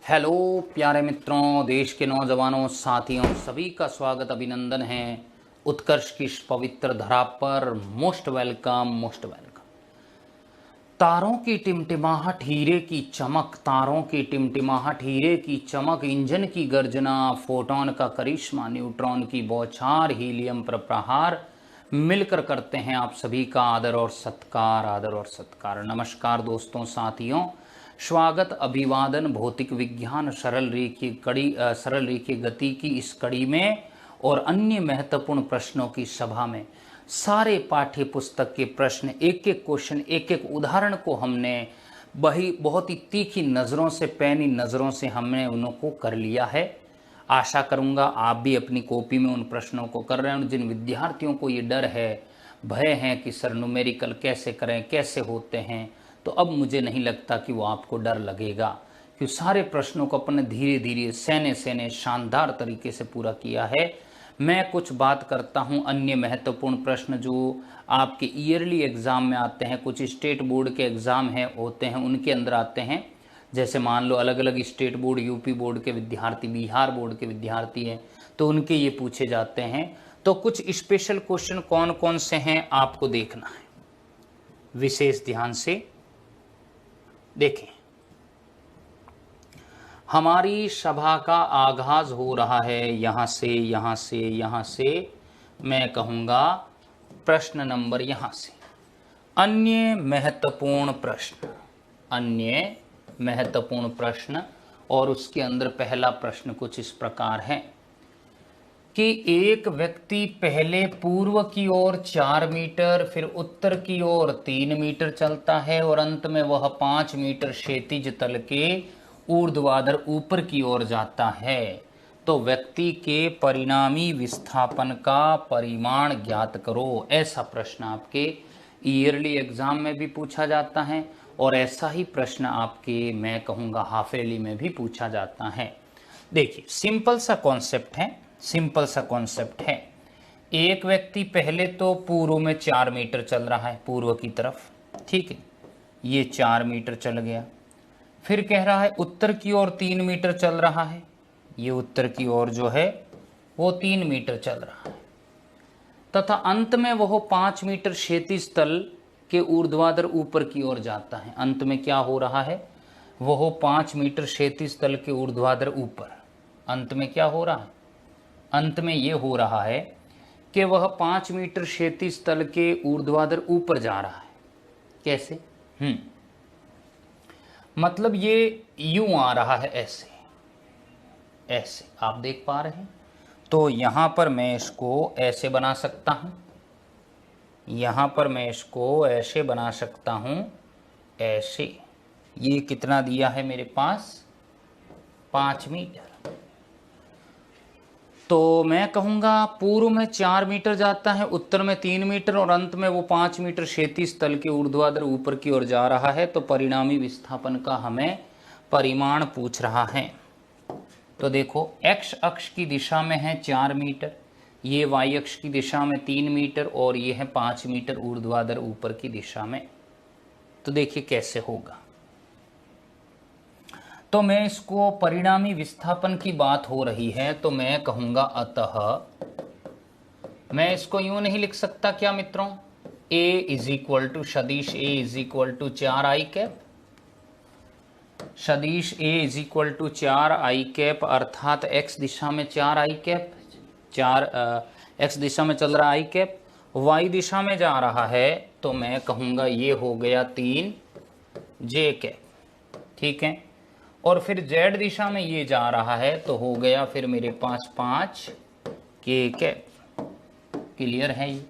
Hello प्यारे मित्रों, देश के नौजवानों, साथियों, सभी का स्वागत अभिनंदन है उत्कर्ष की इस पवित्र धरा पर। Most welcome, most welcome. तारों की टिमटिमाहट, हीरे की चमक, तारों की टिमटिमाहट, हीरे की चमक, इंजन की गर्जना, फोटॉन का करिश्मा, न्यूट्रॉन की बौछार, हीलियम पर प्रहार, मिलकर करते हैं आप सभी का आदर और सत्कार, आदर और सत्कार। नमस्कार दोस्तों, साथियों, स्वागत, अभिवादन भौतिक विज्ञान सरल रेखीय गति की इस कड़ी में और अन्य महत्वपूर्ण प्रश्नों की सभा में। सारे पाठ्य पुस्तक के प्रश्न, एक एक क्वेश्चन, एक एक उदाहरण को हमने बहुत ही तीखी नज़रों से, पैनी नज़रों से हमने उनको कर लिया है। आशा करूंगा आप भी अपनी कॉपी में उन प्रश्नों को कर रहे हैं। जिन विद्यार्थियों को ये डर है, भय है कि सर न्यूमेरिकल कैसे करें, कैसे होते हैं, तो अब मुझे नहीं लगता कि वो आपको डर लगेगा, क्योंकि सारे प्रश्नों को अपने धीरे धीरे सहने शानदार तरीके से पूरा किया है। मैं कुछ बात करता हूं अन्य महत्वपूर्ण प्रश्न जो आपके ईयरली एग्ज़ाम में आते हैं, कुछ स्टेट बोर्ड के एग्ज़ाम हैं होते हैं उनके अंदर आते हैं। जैसे मान लो अलग अलग स्टेट बोर्ड, यूपी बोर्ड के विद्यार्थी, बिहार बोर्ड के विद्यार्थी हैं, तो उनके ये पूछे जाते हैं। तो कुछ स्पेशल क्वेश्चन कौन कौन से हैं आपको देखना है, विशेष ध्यान से देखें। हमारी सभा का आगाज हो रहा है यहां से, यहां से, यहां से। मैं कहूंगा प्रश्न नंबर यहां से, अन्य महत्वपूर्ण प्रश्न, अन्य महत्वपूर्ण प्रश्न। और उसके अंदर पहला प्रश्न कुछ इस प्रकार है कि एक व्यक्ति पहले पूर्व की ओर 4 मीटर, फिर उत्तर की ओर 3 मीटर चलता है और अंत में वह 5 मीटर क्षैतिज तल के ऊर्ध्वाधर ऊपर की ओर जाता है। तो व्यक्ति के परिणामी विस्थापन का परिमाण ज्ञात करो। ऐसा प्रश्न आपके ईयरली एग्जाम में भी पूछा जाता है और ऐसा ही प्रश्न आपके, मैं कहूँगा, हाफ ईयरली में भी पूछा जाता है। देखिए, सिंपल सा कॉन्सेप्ट है, सिंपल सा कॉन्सेप्ट है। एक व्यक्ति पहले तो पूर्व में 4 मीटर चल रहा है, पूर्व की तरफ, ठीक है, ये 4 मीटर चल गया। फिर कह रहा है उत्तर की ओर 3 मीटर चल रहा है, ये उत्तर की ओर जो है वो 3 मीटर चल रहा है, तथा अंत में वह 5 मीटर क्षैतिज तल के ऊर्ध्वाधर ऊपर की ओर जाता है। अंत में क्या हो रहा है, वह 5 मीटर क्षैतिज तल के ऊर्ध्वाधर ऊपर, अंत में क्या हो रहा है, अंत में ये हो रहा है कि वह 5 मीटर क्षैतिज तल के ऊर्ध्वाधर ऊपर जा रहा है। कैसे? मतलब ये यूं आ रहा है, ऐसे ऐसे आप देख पा रहे हैं। तो यहां पर मैं इसको ऐसे बना सकता हूं, यहां पर मैं इसको ऐसे बना सकता हूं, ऐसे। ये कितना दिया है मेरे पास, 5 मीटर। तो मैं कहूँगा पूर्व में 4 मीटर जाता है, उत्तर में 3 मीटर और अंत में वो 5 मीटर क्षैतिज तल के ऊर्ध्वाधर ऊपर की ओर जा रहा है। तो परिणामी विस्थापन का हमें परिमाण पूछ रहा है। तो देखो, एक्स अक्ष की दिशा में है 4 मीटर, ये वाई अक्ष की दिशा में 3 मीटर और ये है 5 मीटर ऊर्ध्वाधर ऊपर की दिशा में। तो देखिए कैसे होगा। तो मैं इसको, परिणामी विस्थापन की बात हो रही है, तो मैं कहूंगा अतः, मैं इसको यूं नहीं लिख सकता क्या मित्रों, a इज इक्वल टू सदिश a is equal to 4i cap, सदिश a is equal to 4i cap, अर्थात x दिशा में 4i कैप, 4 x दिशा में चल रहा i कैप, y दिशा में जा रहा है, तो मैं कहूंगा ये हो गया 3j कैप, ठीक है। और फिर z दिशा में ये जा रहा है, तो हो गया फिर मेरे पास 5k कैप। क्लियर है ये?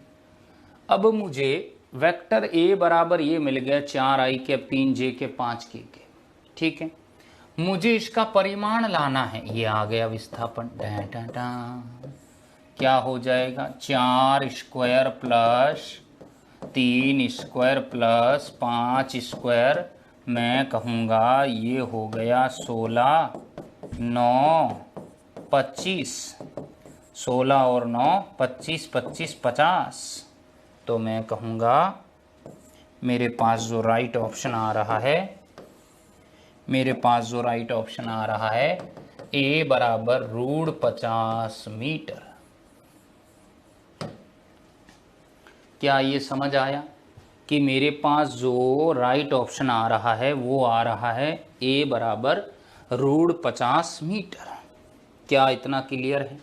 अब मुझे वेक्टर a बराबर ये मिल गया 4i कैप, 3j के 5k के, ठीक है। मुझे इसका परिमाण लाना है, ये आ गया विस्थापन। क्या हो जाएगा, 4 square plus 3 square plus 5 square, मैं कहूँगा ये हो गया 16, 9, 25, 16 और 9, 25, 25, 50। तो मैं कहूँगा मेरे पास जो राइट ऑप्शन आ रहा है मेरे पास जो राइट ऑप्शन आ रहा है ए बराबर रूट 50 मीटर। क्या ये समझ आया कि मेरे पास जो राइट ऑप्शन आ रहा है वो आ रहा है ए बराबर रूट 50 मीटर। क्या इतना क्लियर है?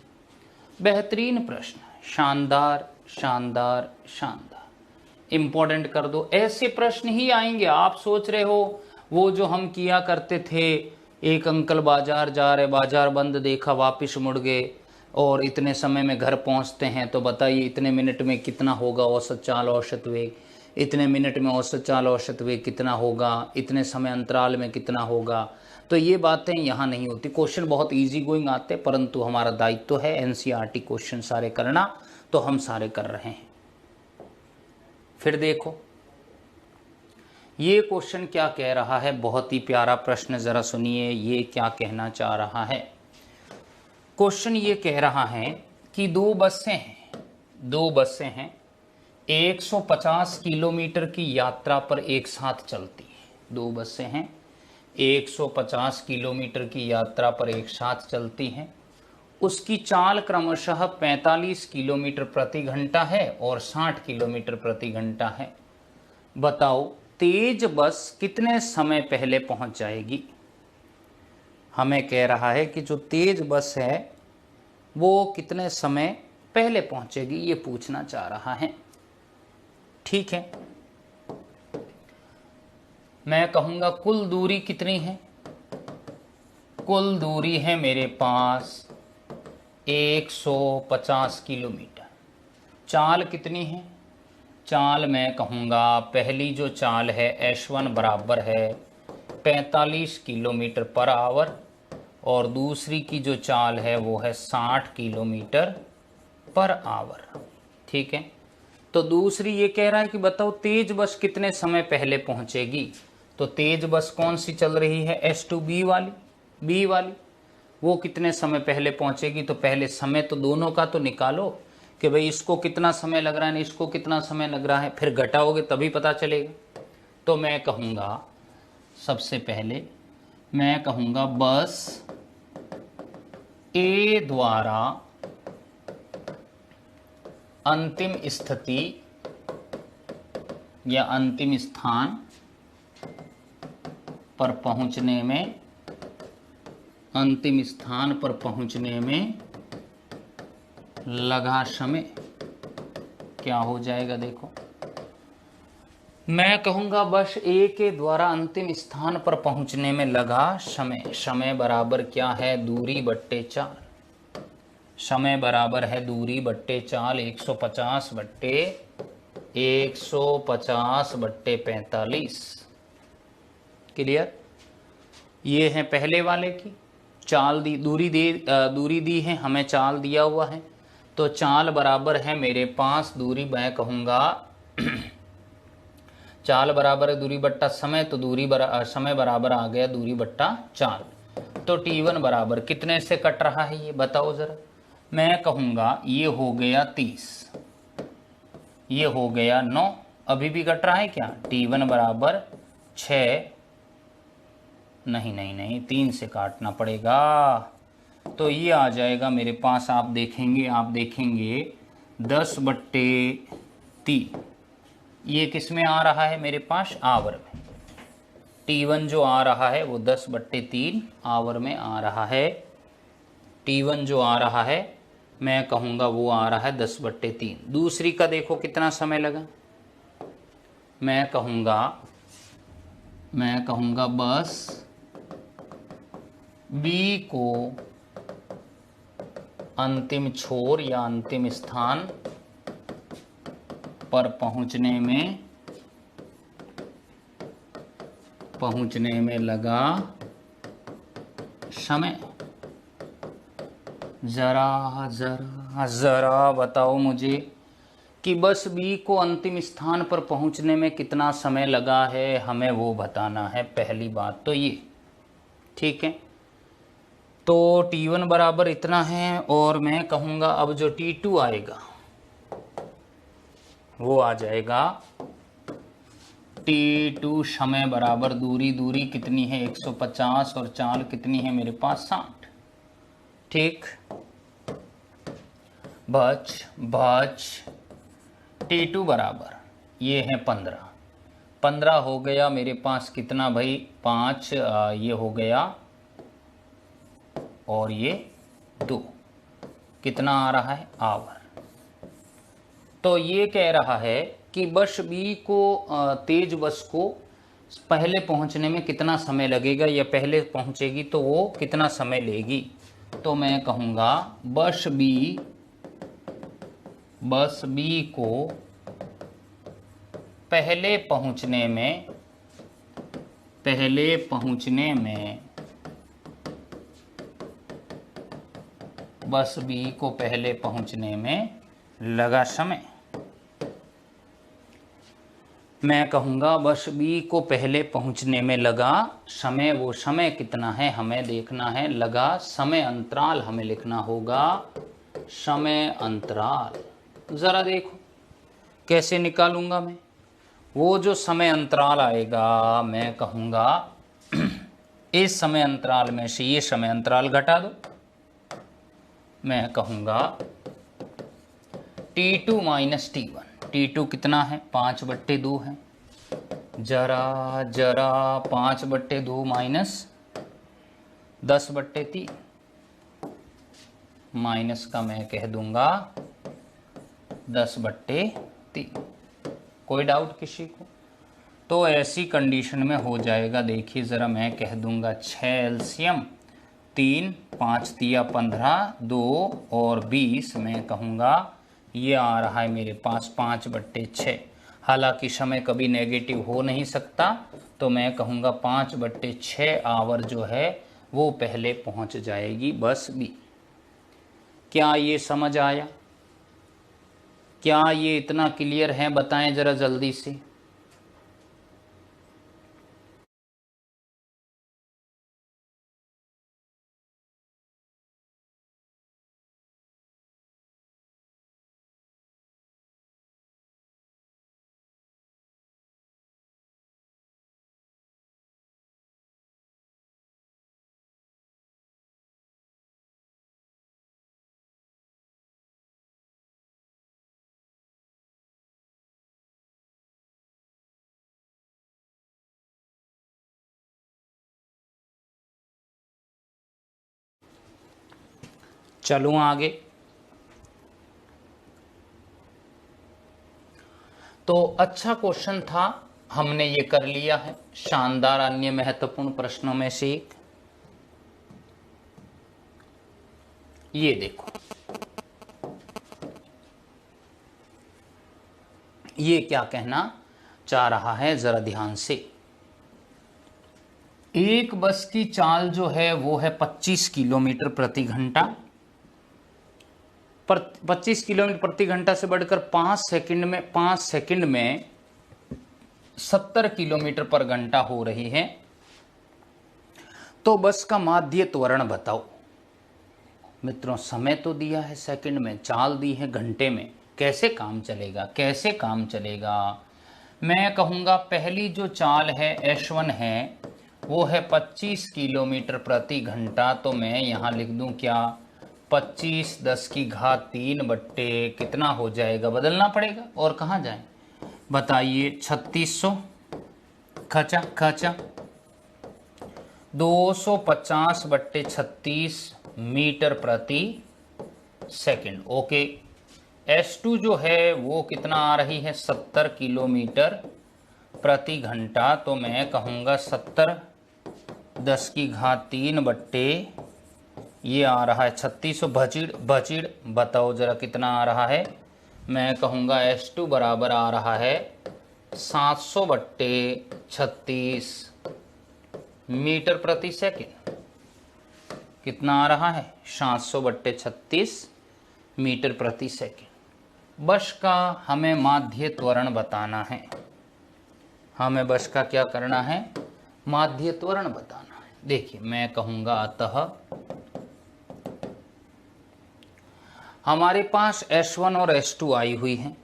बेहतरीन प्रश्न, शानदार शानदार शानदार। इंपॉर्टेंट कर दो, ऐसे प्रश्न ही आएंगे। आप सोच रहे हो वो जो हम किया करते थे, एक अंकल बाजार जा रहे, बाजार बंद देखा, वापस मुड़ गए और इतने समय में घर पहुंचते हैं, तो बताइए इतने मिनट में कितना होगा औसत चाल औसत वेग, इतने मिनट में औसत चाल औसत वेग कितना होगा, इतने समय अंतराल में कितना होगा। तो ये बातें यहाँ नहीं होती। क्वेश्चन बहुत इजी गोइंग आते, परंतु हमारा दायित्व है एनसीईआरटी क्वेश्चन सारे करना, तो हम सारे कर रहे हैं। फिर देखो ये क्वेश्चन क्या कह रहा है, बहुत ही प्यारा प्रश्न, जरा सुनिए ये क्या कहना चाह रहा है। क्वेश्चन ये कह रहा है कि दो बसें हैं 150 किलोमीटर की यात्रा पर एक साथ चलती है। दो बसें हैं 150 किलोमीटर की यात्रा पर एक साथ चलती हैं। उसकी चाल क्रमशः 45 किलोमीटर प्रति घंटा है और 60 किलोमीटर प्रति घंटा है। बताओ तेज बस कितने समय पहले पहुंच जाएगी? हमें कह रहा है कि जो तेज बस है वो कितने समय पहले पहुंचेगी, ये पूछना चाह रहा है। ठीक है, मैं कहूंगा कुल दूरी कितनी है? कुल दूरी है मेरे पास 150 किलोमीटर। चाल कितनी है? चाल मैं कहूंगा पहली जो चाल है S1 बराबर है 45 किलोमीटर पर आवर और दूसरी की जो चाल है वो है 60 किलोमीटर पर आवर। ठीक है, तो दूसरी ये कह रहा है कि बताओ तेज बस कितने समय पहले पहुंचेगी। तो तेज बस कौन सी चल रही है? S2B वाली, बी वाली, वो कितने समय पहले पहुंचेगी। तो पहले समय तो दोनों का तो निकालो कि भाई इसको कितना समय लग रहा है, इसको कितना समय लग रहा है, फिर घटाओगे तभी पता चलेगा। तो मैं कहूँगा सबसे पहले मैं कहूँगा बस ए द्वारा अंतिम स्थिति या अंतिम स्थान पर पहुंचने में, अंतिम स्थान पर पहुंचने में लगा समय क्या हो जाएगा। देखो मैं कहूंगा बस ए के द्वारा अंतिम स्थान पर पहुंचने में लगा समय। समय बराबर क्या है? दूरी बट्टे चाल। समय बराबर है दूरी बट्टे चाल 150 बट्टे 45। क्लियर? ये है पहले वाले की चाल दी, दूरी दी है हमें, चाल दिया हुआ है। तो चाल बराबर है मेरे पास दूरी, मैं कहूँगा चाल बराबर है दूरी बट्टा समय, तो समय बराबर आ गया दूरी बट्टा चाल। तो T1 बराबर कितने से कट रहा है ये बताओ जरा। मैं कहूँगा ये हो गया 30, ये हो गया 9, अभी भी कट रहा है क्या? T1 बराबर 6, नहीं 3 से काटना पड़ेगा। तो ये आ जाएगा मेरे पास, आप देखेंगे 10 बट्टे 3। ये किस में आ रहा है मेरे पास? आवर में। T1 जो आ रहा है वो 10 बट्टे 3 आवर में आ रहा है। T1 जो आ रहा है मैं कहूँगा वो आ रहा है 10 बट्टे 3। दूसरी का देखो कितना समय लगा। मैं कहूँगा बस बी को अंतिम छोर या अंतिम स्थान पर पहुंचने में लगा समय। जरा बताओ मुझे कि बस बी को अंतिम स्थान पर पहुंचने में कितना समय लगा है, हमें वो बताना है। पहली बात तो ये, ठीक है। तो T1 बराबर इतना है और मैं कहूँगा अब जो T2 आएगा वो आ जाएगा T2 समय बराबर दूरी, दूरी कितनी है 150 और चाल कितनी है मेरे पास 60। ठीक, बच T2 बराबर ये है 15, 15 हो गया मेरे पास कितना भाई 5, ये हो गया और ये 2, कितना आ रहा है आवर। तो ये कह रहा है कि बस बी को तेज बस को पहले पहुंचने में कितना समय लगेगा, या पहले पहुंचेगी तो वो कितना समय लेगी। तो मैं कहूँगा बस बी को पहले पहुंचने में बस बी को पहले पहुंचने में लगा समय। मैं कहूँगा बस बी को पहले पहुंचने में लगा समय, वो समय कितना है हमें देखना है। लगा समय अंतराल हमें लिखना होगा, समय अंतराल। ज़रा देखो कैसे निकालूंगा मैं। वो जो समय अंतराल आएगा मैं कहूँगा इस समय अंतराल में से ये समय अंतराल घटा दो। मैं कहूँगा T2 माइनस T1। T2 कितना है 5/2 है। जरा 5/2 माइनस 10/3, माइनस का मैं कह दूंगा 10/3। कोई डाउट किसी को? तो ऐसी कंडीशन में हो जाएगा। देखिए ज़रा मैं कह दूंगा 6 एलसीएम 3, 5 तिया 15, 2 और 20। मैं कहूँगा ये आ रहा है मेरे पास 5/6। हालांकि समय कभी नेगेटिव हो नहीं सकता, तो मैं कहूँगा 5/6 आवर जो है वो पहले पहुँच जाएगी बस बी। क्या ये समझ आया? क्या ये इतना क्लियर है? बताएं ज़रा जल्दी से। चलूं आगे। तो अच्छा क्वेश्चन था, हमने ये कर लिया है। शानदार। अन्य महत्वपूर्ण प्रश्नों में से एक ये देखो, ये क्या कहना चाह रहा है जरा ध्यान से। एक बस की चाल जो है वो है 25 किलोमीटर प्रति घंटा। 25 किलोमीटर प्रति घंटा से बढ़कर 5 सेकंड में 70 किलोमीटर पर घंटा हो रही है। तो बस का माध्य त्वरण बताओ। मित्रों समय तो दिया है सेकंड में, चाल दी है घंटे में, कैसे काम चलेगा? मैं कहूँगा पहली जो चाल है S1 है वो है 25 किलोमीटर प्रति घंटा। तो मैं यहाँ लिख दूँ क्या 25 10⁻³ बट्टे कितना हो जाएगा, बदलना पड़ेगा और कहाँ जाए बताइए 3600 खचा 250/36 मीटर प्रति सेकंड। ओके। S2 जो है वो कितना आ रही है 70 किलोमीटर प्रति घंटा। तो मैं कहूँगा 70 10⁻³ बट्टे ये आ रहा है 3600 बचिड़ बताओ जरा कितना आ रहा है। मैं कहूँगा S2 बराबर आ रहा है 700/36 मीटर प्रति सेकंड। कितना आ रहा है 700/36 मीटर प्रति सेकंड। बस का हमें माध्य त्वरण बताना है। हमें बस का क्या करना है, माध्य त्वरण बताना है। देखिए मैं कहूँगा अतः हमारे पास S1 और S2 आई हुई हैं।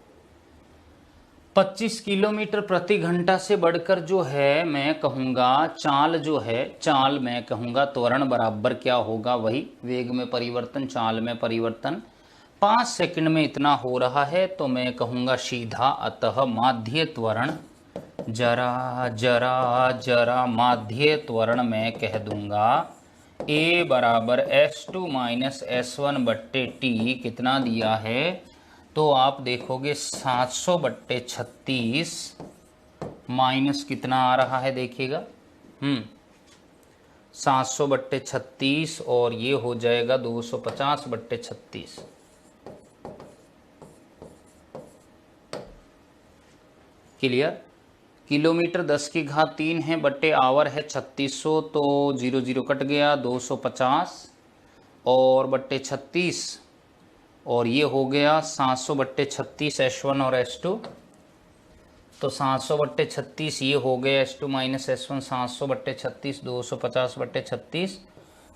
25 किलोमीटर प्रति घंटा से बढ़कर जो है मैं कहूँगा चाल जो है, चाल मैं कहूँगा त्वरण बराबर क्या होगा, वही वेग में परिवर्तन, चाल में परिवर्तन। 5 सेकंड में इतना हो रहा है तो मैं कहूँगा सीधा, अतः माध्य त्वरण जरा जरा जरा माध्य त्वरण मैं कह दूंगा a बराबर S2 माइनस S1 बट्टे टी कितना दिया है, तो आप देखोगे 700 बट्टे 36 माइनस कितना आ रहा है देखिएगा 700 बट्टे 36 और ये हो जाएगा 250 बट्टे 36। क्लियर। किलोमीटर 10 की घात 3 है बट्टे आवर है 3600, तो 0 0 कट गया, 250 और बट्टे 36 और ये हो गया 700 बट्टे 36 S1 और S2, तो 700 बट्टे 36 ये हो गया S2 माइनस S1, 700 बट्टे 36 250 बट्टे 36।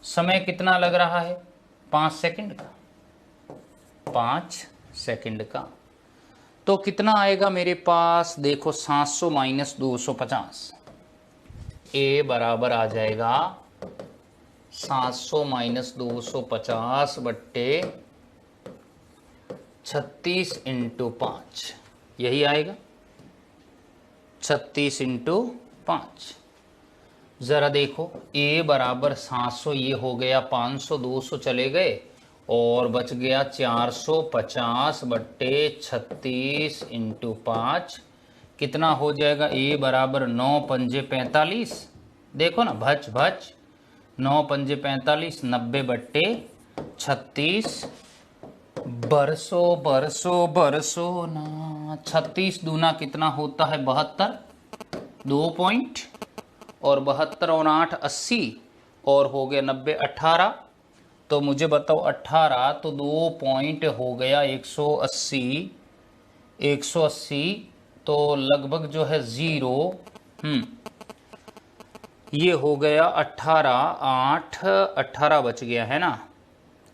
समय कितना लग रहा है, 5 सेकंड का, 5 सेकंड का। तो कितना आएगा मेरे पास, देखो 700 माइनस 250, ए बराबर आ जाएगा 700 माइनस 250 बट्टे 36 इंटू 5, यही आएगा 36 इंटू 5। जरा देखो ए बराबर 700 ये हो गया 500, 200 चले गए और बच गया 450 बट्टे 36 इंटू 5, कितना हो जाएगा, ए बराबर 9 पंजे 45, देखो ना भच भच 9 पंजे 45, 90 बट्टे 36, बरसों बरसों बरसों ना, 36 दूना कितना होता है 72, 2 पॉइंट और 72 और 8 80 और हो गया 90 18, तो मुझे बताओ 18 तो 2 पॉइंट हो गया 180, 180 तो लगभग जो है 0, ये हो गया 18 8 18 बच गया है ना,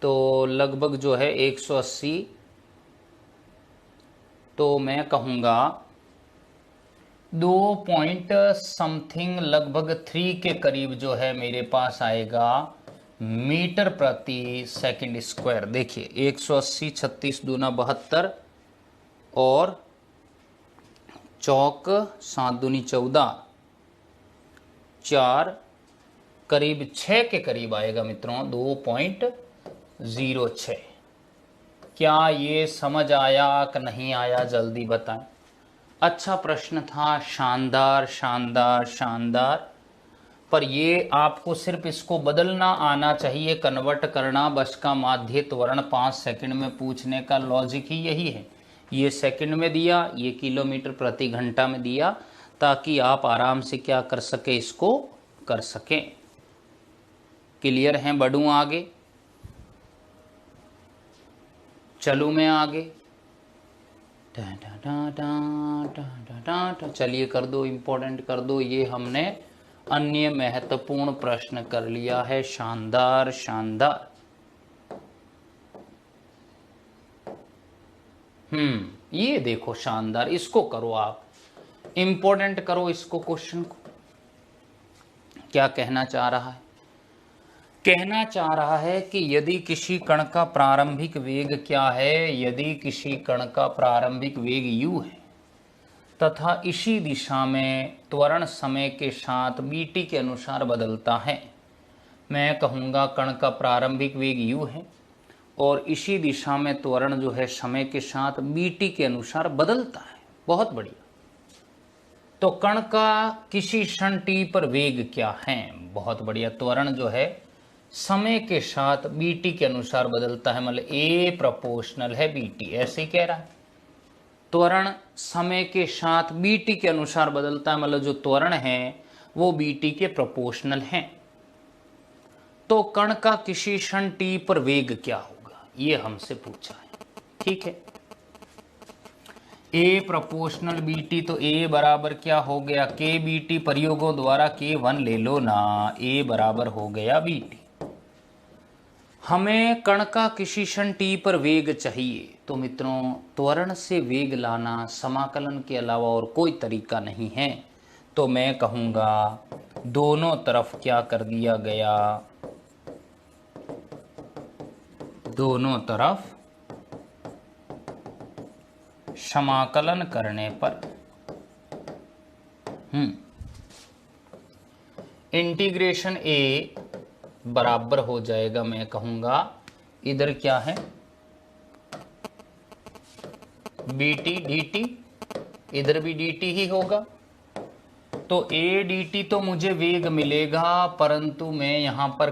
तो लगभग जो है 180, तो मैं कहूँगा 2 पॉइंट समथिंग लगभग 3 के करीब जो है मेरे पास आएगा मीटर प्रति सेकंड स्क्वायर। देखिए 180, 36 दूना 72 और चौक 7 दूनी 14, 4 करीब 6 के करीब आएगा मित्रों, 2.06। क्या ये समझ आया कि नहीं आया, जल्दी बताएं। अच्छा प्रश्न था, शानदार शानदार शानदार। पर ये आपको सिर्फ इसको बदलना आना चाहिए, कन्वर्ट करना बस का माध्य त्वरण 5 सेकंड में पूछने का लॉजिक ही यही है। ये सेकंड में दिया, ये किलोमीटर प्रति घंटा में दिया, ताकि आप आराम से क्या कर सके, इसको कर सकें। क्लियर हैं, बढ़ूं आगे, चलूं मैं आगे, चलिए कर दो, इंपॉर्टेंट कर दो। ये हमने अन्य महत्वपूर्ण प्रश्न कर लिया है, शानदार शानदार। ये देखो शानदार, इसको करो आप, इंपॉर्टेंट करो इसको, क्वेश्चन को। क्या कहना चाह रहा है, कहना चाह रहा है कि यदि किसी कण का प्रारंभिक वेग क्या है, यदि किसी कण का प्रारंभिक वेग u है तथा इसी दिशा में त्वरण समय के साथ bt के अनुसार बदलता है। मैं कहूँगा कण का प्रारंभिक वेग u है और इसी दिशा में त्वरण जो है समय के साथ bt के अनुसार बदलता है। बहुत बढ़िया। तो कण का किसी क्षण t पर वेग क्या है, बहुत बढ़िया। त्वरण जो है समय के साथ bt के अनुसार बदलता है, मतलब a प्रोपोर्शनल है bt, ऐसे ही कह रहा है। त्वरण समय के साथ bt के अनुसार बदलता है, मतलब जो त्वरण है वो bt के प्रोपोर्शनल है। तो कण का किसी क्षण t पर वेग क्या होगा, ये हमसे पूछा है। ठीक है, a प्रोपोर्शनल bt, तो a बराबर क्या हो गया, k bt, प्रयोगों द्वारा k1 ले लो ना, a बराबर हो गया bt। हमें कण का किसी क्षण t पर वेग चाहिए। तो मित्रों त्वरण से वेग लाना समाकलन के अलावा और कोई तरीका नहीं है। तो मैं कहूँगा दोनों तरफ क्या कर दिया गया, दोनों तरफ समाकलन करने पर इंटीग्रेशन ए बराबर हो जाएगा, मैं कहूँगा इधर क्या है बी टी डी टी, इधर भी डी टी ही होगा। तो ए डी टी तो मुझे वेग मिलेगा, परंतु मैं यहाँ पर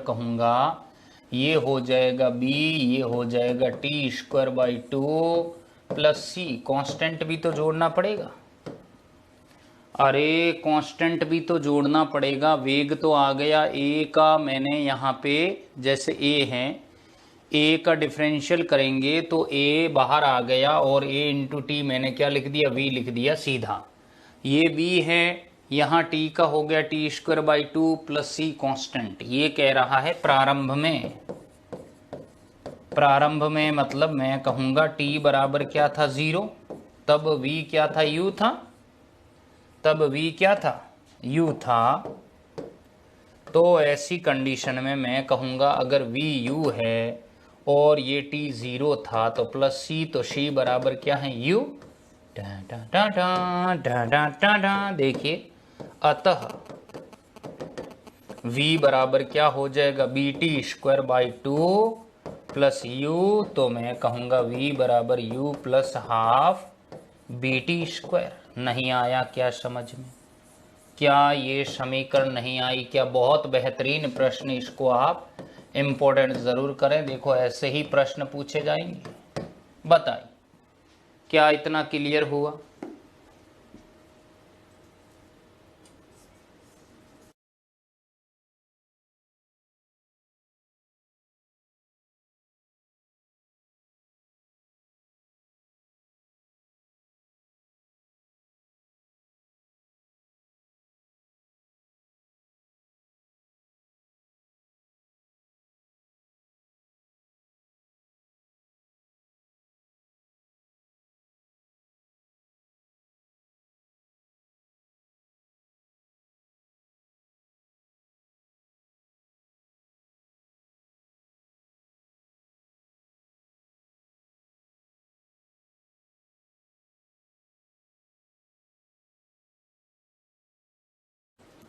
कहूँगा ये हो जाएगा बी, ये हो जाएगा T square by 2 plus C. Constant भी तो जोड़ना पड़ेगा, अरे कांस्टेंट भी तो जोड़ना पड़ेगा। वेग तो आ गया ए का, मैंने यहाँ पे जैसे ए है, ए का डिफरेंशियल करेंगे तो ए बाहर आ गया और ए इंटू टी मैंने क्या लिख दिया, वी लिख दिया सीधा। ये बी है, यहाँ टी का हो गया T square by 2 plus C constant. ये कह रहा है प्रारंभ में मतलब मैं कहूँगा टी बराबर क्या था 0, तब वी क्या था यू था, तब v क्या था u था। तो ऐसी कंडीशन में मैं कहूँगा अगर v u है और ये t 0 था तो प्लस c, तो c बराबर क्या है u। देखिए अतः v बराबर क्या हो जाएगा B T square by 2 plus u। तो मैं कहूँगा v बराबर u plus half B T square. नहीं आया क्या समझ में, क्या ये समीकरण नहीं आई क्या? बहुत बेहतरीन प्रश्न, इसको आप इम्पोर्टेंट ज़रूर करें। देखो ऐसे ही प्रश्न पूछे जाएंगे। बताइए क्या इतना क्लियर हुआ?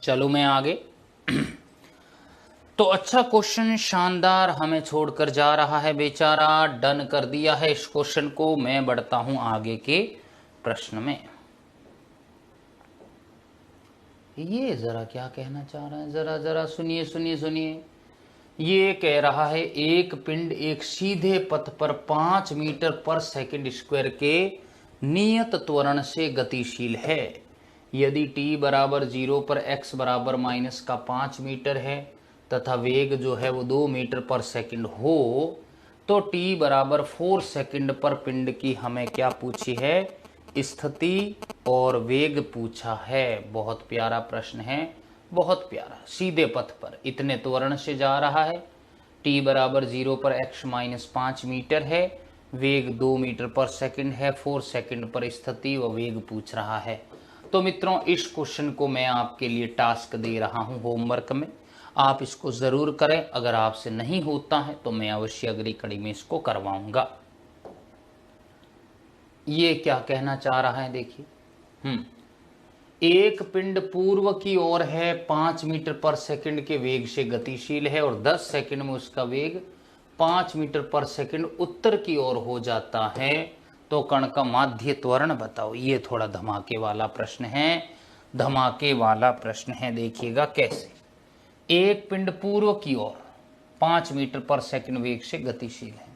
चलो मैं आगे। तो अच्छा क्वेश्चन, शानदार, हमें छोड़कर जा रहा है बेचारा। डन कर दिया है इस क्वेश्चन को। मैं बढ़ता हूं आगे के प्रश्न में। ये जरा क्या कहना चाह रहा है, जरा जरा सुनिए सुनिए सुनिए। ये कह रहा है एक पिंड एक सीधे पथ पर 5 मीटर पर सेकंड स्क्वायर के नियत त्वरण से गतिशील है। यदि t बराबर 0 पर x बराबर माइनस का 5 मीटर है तथा वेग जो है वो 2 मीटर पर सेकंड हो, तो t बराबर 4 सेकंड पर पिंड की हमें क्या पूछी है, स्थिति और वेग पूछा है। बहुत प्यारा प्रश्न है, बहुत प्यारा। सीधे पथ पर इतने त्वरण से जा रहा है, t बराबर 0 पर x माइनस 5 मीटर है, वेग 2 मीटर पर सेकंड है, 4 सेकंड पर स्थिति व वेग पूछ रहा है। तो मित्रों इस क्वेश्चन को मैं आपके लिए टास्क दे रहा हूं होमवर्क में, आप इसको ज़रूर करें। अगर आपसे नहीं होता है तो मैं अवश्य अगली कड़ी में इसको करवाऊंगा। ये क्या कहना चाह रहा है देखिए, एक पिंड पूर्व की ओर है, 5 मीटर पर सेकंड के वेग से गतिशील है और 10 सेकंड में उसका वेग 5 मीटर पर सेकंड उत्तर की ओर हो जाता है। तो कण का माध्य त्वरण बताओ। ये थोड़ा धमाके वाला प्रश्न है, धमाके वाला प्रश्न है। देखिएगा कैसे। एक पिंड पूर्व की ओर 5 मीटर पर सेकंड वेग से गतिशील है।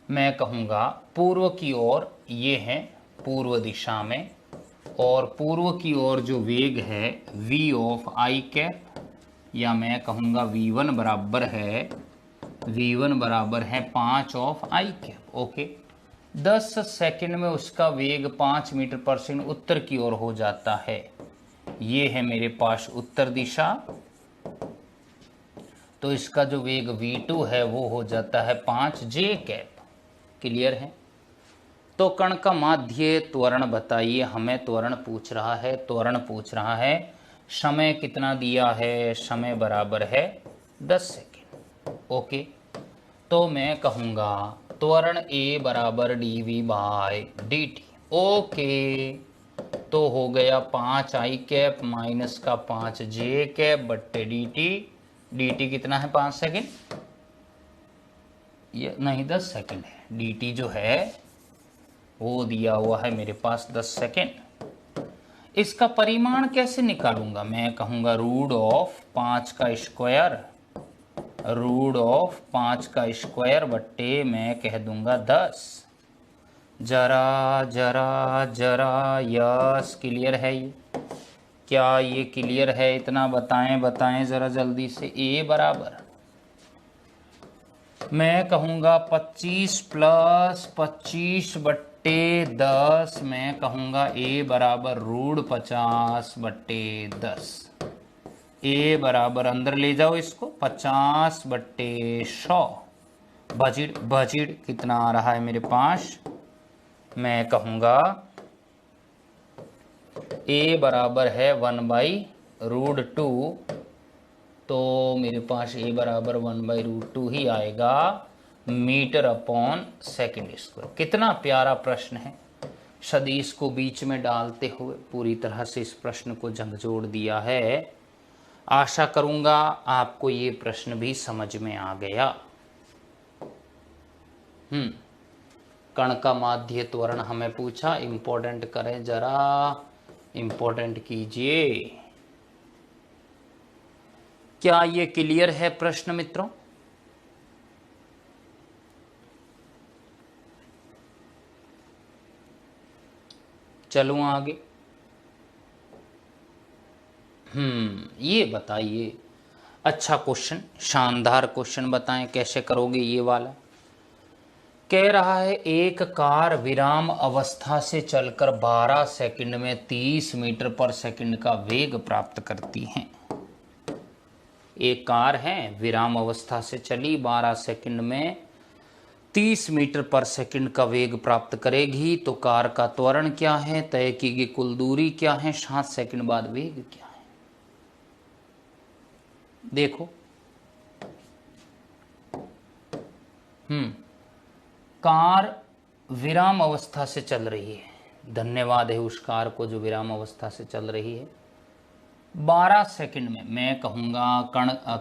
मैं कहूँगा पूर्व की ओर ये है पूर्व दिशा में, और पूर्व की ओर जो वेग है v ऑफ आई कैप, या मैं कहूँगा v1 बराबर है 5 of I cap. Okay, 10 second में उसका वेग 5 मीटर पर सेकंड उत्तर की ओर हो जाता है। ये है मेरे पास उत्तर दिशा। तो इसका जो वेग v2 है वो हो जाता है 5j कैप। क्लियर है। तो कण का माध्य त्वरण बताइए, हमें त्वरण पूछ रहा है, त्वरण पूछ रहा है। समय कितना दिया है, समय बराबर है 10 सेकेंड। ओके, तो मैं कहूँगा त्वरण a बराबर dv बाय dt। ओके, तो हो गया 5i कैप माइनस का 5j कैप बट्टे dt। dt कितना है, 5 सेकेंड, ये नहीं 10 सेकेंड है। dt जो है वो दिया हुआ है मेरे पास 10 सेकेंड। इसका परिमाण कैसे निकालूंगा, मैं कहूँगा रूट ऑफ 5 का स्क्वायर, रूट ऑफ 5 का स्क्वायर बट्टे मैं कह दूंगा 10। जरा जरा जरा यस, क्लियर है ये? क्या ये क्लियर है? इतना बताएं बताएं ज़रा जल्दी से। a बराबर मैं कहूँगा 25 प्लस 25 बट्टे 10, मैं कहूँगा a बराबर रूट 50 बट्टे 10। a बराबर अंदर ले जाओ इसको, 50 बट्टे 100 बजिड़ बजिड़ कितना आ रहा है मेरे पास, मैं कहूँगा a बराबर है 1/√2। तो मेरे पास a बराबर 1/√2 ही आएगा, मीटर अपॉन सेकेंड स्क्वायर। कितना प्यारा प्रश्न है, सदिश को बीच में डालते हुए पूरी तरह से इस प्रश्न को झकझोर दिया है। आशा करूंगा आपको ये प्रश्न भी समझ में आ गया। कण का माध्य त्वरण हमें पूछा, इंपॉर्टेंट करें जरा, इंपॉर्टेंट कीजिए। क्या ये क्लियर है प्रश्न मित्रों? चलूं आगे। ये बताइए, अच्छा क्वेश्चन, शानदार क्वेश्चन, बताएं कैसे करोगे ये वाला। कह रहा है एक कार विराम अवस्था से चलकर 12 सेकंड में 30 मीटर पर सेकंड का वेग प्राप्त करती है। एक कार है विराम अवस्था से चली, 12 सेकंड में 30 मीटर पर सेकंड का वेग प्राप्त करेगी। तो कार का त्वरण क्या है, तय की गई कुल दूरी क्या है, 7 सेकंड बाद वेग क्या है। देखो, कार विराम अवस्था से चल रही है, धन्यवाद है उस कार को जो विराम अवस्था से चल रही है। 12 सेकंड में मैं कहूँगा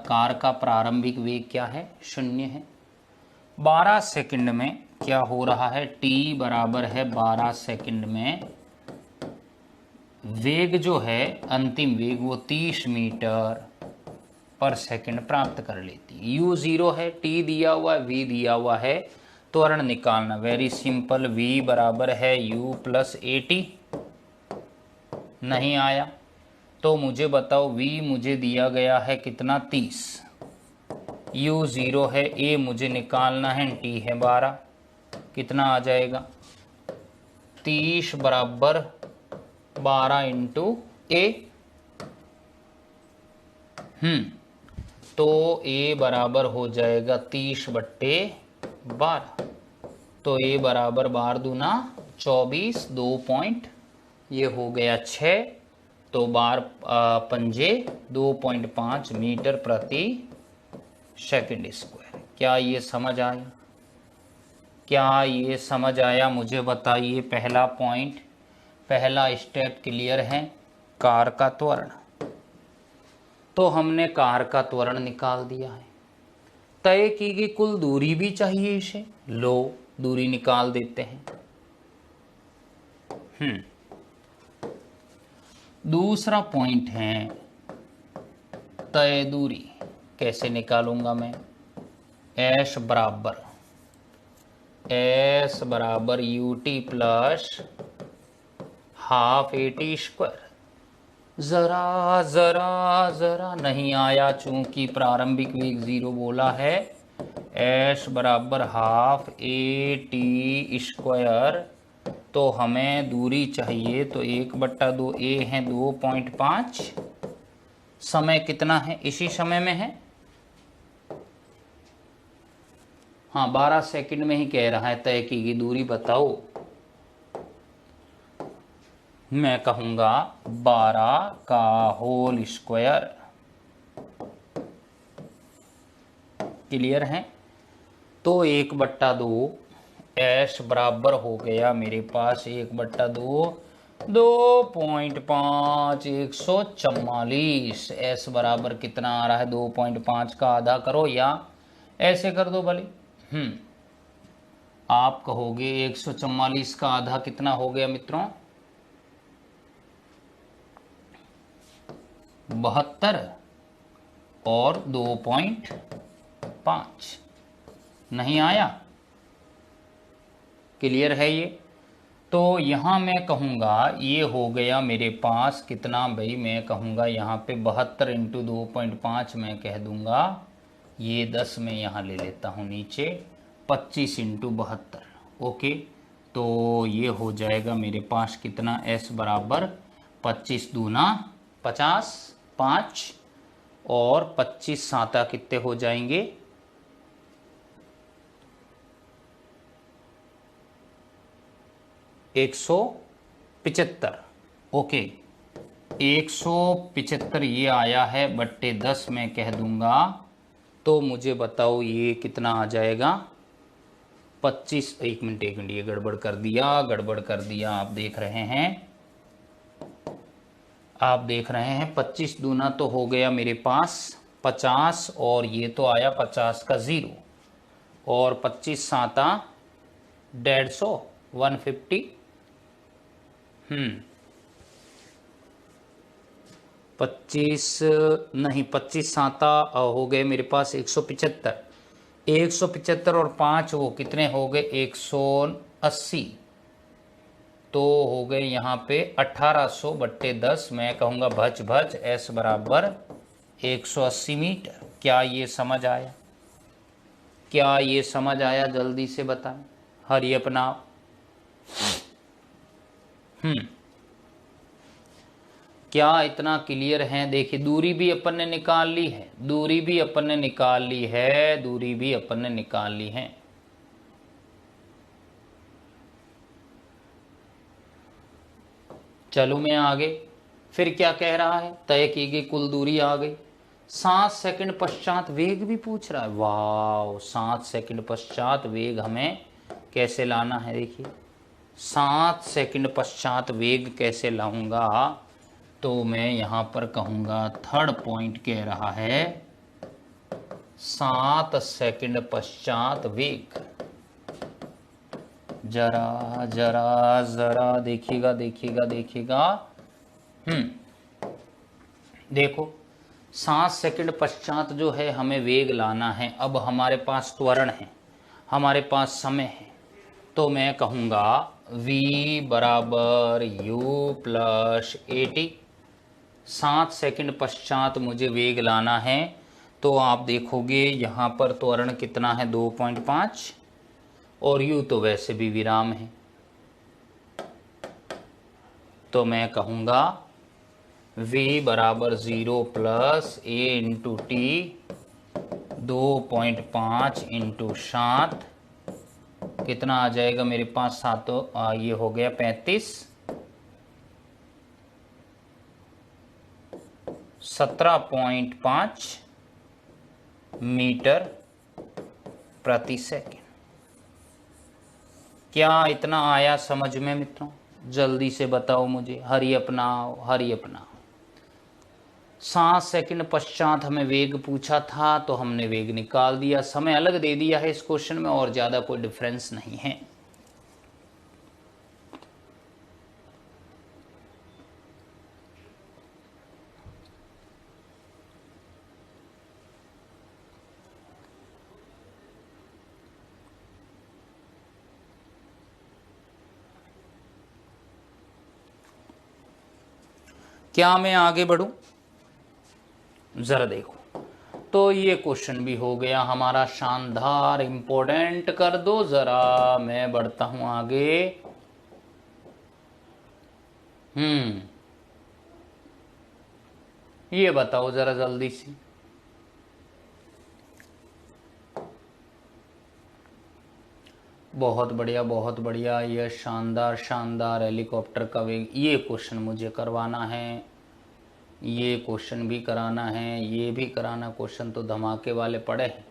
कार का प्रारंभिक वेग क्या है, 0 है। 12 सेकंड में क्या हो रहा है, t बराबर है 12 सेकंड में वेग जो है, अंतिम वेग वो 30 मीटर पर सेकंड प्राप्त कर लेती है। u 0 है, t दिया हुआ है, v दिया हुआ है, त्वरण निकालना वेरी सिंपल। v बराबर है u प्लस at। नहीं आया तो मुझे बताओ, v मुझे दिया गया है कितना, 30, u 0 है, a मुझे निकालना है, t है 12, कितना आ जाएगा, 30 बराबर 12 इंटू a। तो a बराबर हो जाएगा 30 बट्टे 12। तो a बराबर 12 दूना 24, 2 पॉइंट, ये हो गया 6, तो 12 पंजे 2.5 मीटर प्रति सेकंड स्क्वायर। क्या ये समझ आया? क्या ये समझ आया? मुझे बताइए। पहला पॉइंट, पहला स्टेप क्लियर है, कार का त्वरण। तो हमने कार का त्वरण निकाल दिया है। तय की गई कुल दूरी भी चाहिए इसे, लो दूरी निकाल देते हैं। दूसरा पॉइंट है तय दूरी, कैसे निकालूंगा मैं, एस बराबर ut plus half eighty square. जरा जरा जरा नहीं आया, चूंकि प्रारंभिक वेग 0 बोला है। एस बराबर हाफ एटी स्क्वायर, तो हमें दूरी चाहिए, तो 1/2 a है 2.5। समय कितना है, इसी समय में है, हाँ 12 सेकंड में ही कह रहा है तय की गई दूरी बताओ। मैं कहूंगा 12 का होल स्क्वायर। क्लियर है? तो 1/2 एस बराबर हो गया मेरे पास 1/2 2.5 144। एस बराबर कितना आ रहा है 2.5 का आधा करो या ऐसे कर दो भले। आप कहोगे 144 का आधा कितना हो गया मित्रों? 72 और 2.5 नहीं आया। क्लियर है ये? तो यहाँ मैं कहूँगा ये हो गया मेरे पास कितना भाई, मैं कहूँगा यहाँ पे 72 इंटू 2.5 मैं कह दूँगा ये 10 में यहाँ ले लेता हूँ नीचे 25 इंटू 72। ओके, तो ये हो जाएगा मेरे पास कितना एस बराबर 25 दूना 50 5 और 25 साता कितने हो जाएंगे 175। ओके 175 ये आया है बट्टे 10 में कह दूंगा। तो मुझे बताओ ये कितना आ जाएगा 25। एक मिनट ये गड़बड़ कर दिया आप देख रहे हैं 25 दूना तो हो गया मेरे पास 50 और ये तो आया 50 का 0 और 25 साता 150 150 25 नहीं 25 साता हो गए मेरे पास 175 और 5 वो कितने हो गए 180। तो हो गए यहाँ पे 1800 बट्टे 10 मैं कहूँगा भच भच एस बराबर 180 मीटर। क्या ये समझ आया? जल्दी से बताएं। हरी अपना क्या इतना क्लियर है? देखिए दूरी भी अपन ने निकाल ली है। चलो मैं आगे। फिर क्या कह रहा है? तय की गई कुल दूरी आ गई। 7 सेकंड पश्चात वेग भी पूछ रहा है। वाह, 7 सेकंड पश्चात वेग हमें कैसे लाना है? देखिए 7 सेकंड पश्चात वेग कैसे लाऊंगा? तो मैं यहाँ पर कहूँगा थर्ड पॉइंट कह रहा है 7 सेकंड पश्चात वेग। जरा जरा जरा देखिएगा। देखो 7 सेकंड पश्चात जो है हमें वेग लाना है। अब हमारे पास त्वरण है, हमारे पास समय है, तो मैं कहूँगा v बराबर u प्लस 80। 7 सेकंड पश्चात मुझे वेग लाना है। तो आप देखोगे यहाँ पर त्वरण कितना है 2.5 और u तो वैसे भी विराम है। तो मैं कहूँगा v बराबर 0 plus a into T 2.5 into 7 कितना आ जाएगा मेरे पास? ये हो गया 35 17.5 मीटर प्रति सेकंड। क्या इतना आया समझ में मित्रों? जल्दी से बताओ मुझे। हरी अपनाओ। 7 सेकंड पश्चात हमें वेग पूछा था तो हमने वेग निकाल दिया, समय अलग दे दिया है इस क्वेश्चन में और ज़्यादा कोई डिफरेंस नहीं है। क्या मैं आगे बढ़ूं? जरा देखो। तो ये क्वेश्चन भी हो गया हमारा शानदार, इंपॉर्टेंट कर दो जरा। मैं बढ़ता हूं आगे। ये बताओ जरा जल्दी से। बहुत बढ़िया, बहुत बढ़िया। ये शानदार शानदार हेलीकॉप्टर का वेग, ये क्वेश्चन मुझे करवाना है, ये क्वेश्चन भी कराना है, ये भी कराना। क्वेश्चन तो धमाके वाले पड़े हैं।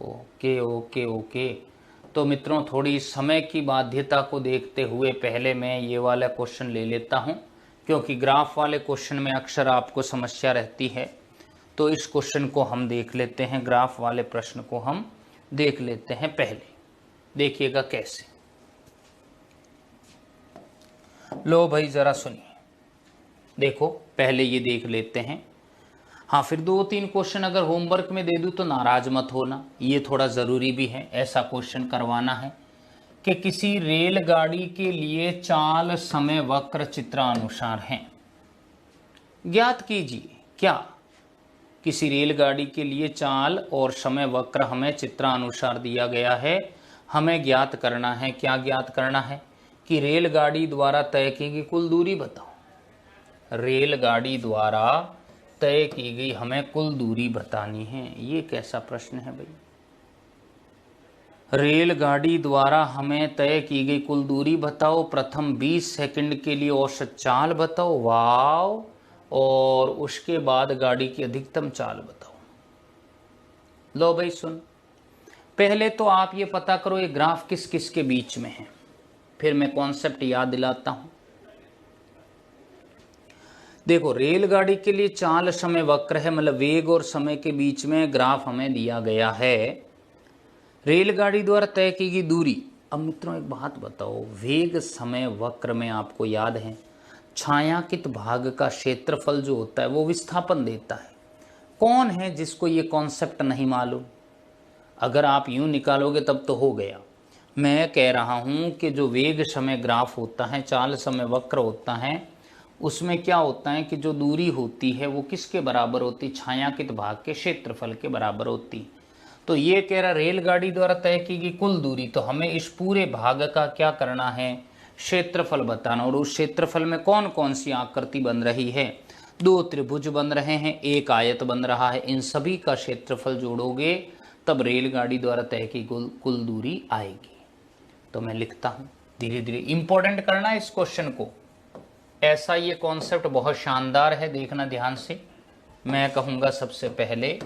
Okay okay okay. तो मित्रों, थोड़ी समय की बाध्यता को देखते हुए पहले मैं ये वाला क्वेश्चन ले लेता हूँ, क्योंकि ग्राफ वाले क्वेश्चन में अक्सर आपको समस्या रहती है। तो इस क्वेश्चन को हम देख लेते हैं, ग्राफ वाले प्रश्न को हम देख लेते हैं पहले। देखिएगा कैसे। लो भाई जरा सुनिए, देखो पहले ये देख लेते हैं। हाँ, फिर 2-3 क्वेश्चन अगर होमवर्क में दे दूँ तो नाराज मत होना, ये थोड़ा ज़रूरी भी है। ऐसा क्वेश्चन करवाना है कि किसी रेलगाड़ी के लिए चाल समय वक्र चित्रानुसार हैं। ज्ञात कीजिए क्या किसी रेलगाड़ी के लिए चाल और समय वक्र हमें चित्रानुसार दिया गया है। हमें ज्ञात करना है, क्या ज्ञात करना है कि रेलगाड़ी द्वारा तय की गई कुल दूरी बताओ। रेलगाड़ी द्वारा तय की गई हमें कुल दूरी बतानी है। ये कैसा प्रश्न है भाई। रेलगाड़ी द्वारा हमें तय की गई कुल दूरी बताओ, प्रथम 20 सेकंड के लिए औसत चाल बताओ, वाव, और उसके बाद गाड़ी की अधिकतम चाल बताओ। लो भाई सुन, पहले तो आप ये पता करो ये ग्राफ किस किस के बीच में है, फिर मैं कॉन्सेप्ट याद दिलाता हूं। देखो, रेलगाड़ी के लिए चाल समय वक्र है, मतलब वेग और समय के बीच में ग्राफ हमें दिया गया है। रेलगाड़ी द्वारा तय की गई दूरी। अब मित्रों एक बात बताओ, वेग समय वक्र में आपको याद है छायांकित भाग का क्षेत्रफल जो होता है वो विस्थापन देता है। कौन है जिसको ये कॉन्सेप्ट नहीं मालूम? अगर आप यूं निकालोगे तब तो हो गया। मैं कह रहा हूं कि जो वेग समय ग्राफ होता है, चाल समय वक्र होता है, उसमें क्या होता है कि जो दूरी होती है वो किसके बराबर होती है? छायांकित भाग के क्षेत्रफल के बराबर होती। तो ये कह रहा रेलगाड़ी द्वारा तय की गई कुल दूरी, तो हमें इस पूरे भाग का क्या करना है? क्षेत्रफल बताना। और उस क्षेत्रफल में कौन कौन सी आकृति बन रही है? 2 त्रिभुज बन रहे हैं, 1 आयत बन रहा है। इन सभी का क्षेत्रफल जोड़ोगे तब रेलगाड़ी द्वारा तय की कुल दूरी आएगी। तो मैं लिखता हूं धीरे धीरे। इंपॉर्टेंट करना है इस क्वेश्चन को, ऐसा ये कॉन्सेप्ट बहुत शानदार है, देखना ध्यान से। मैं कहूंगा सबसे पहले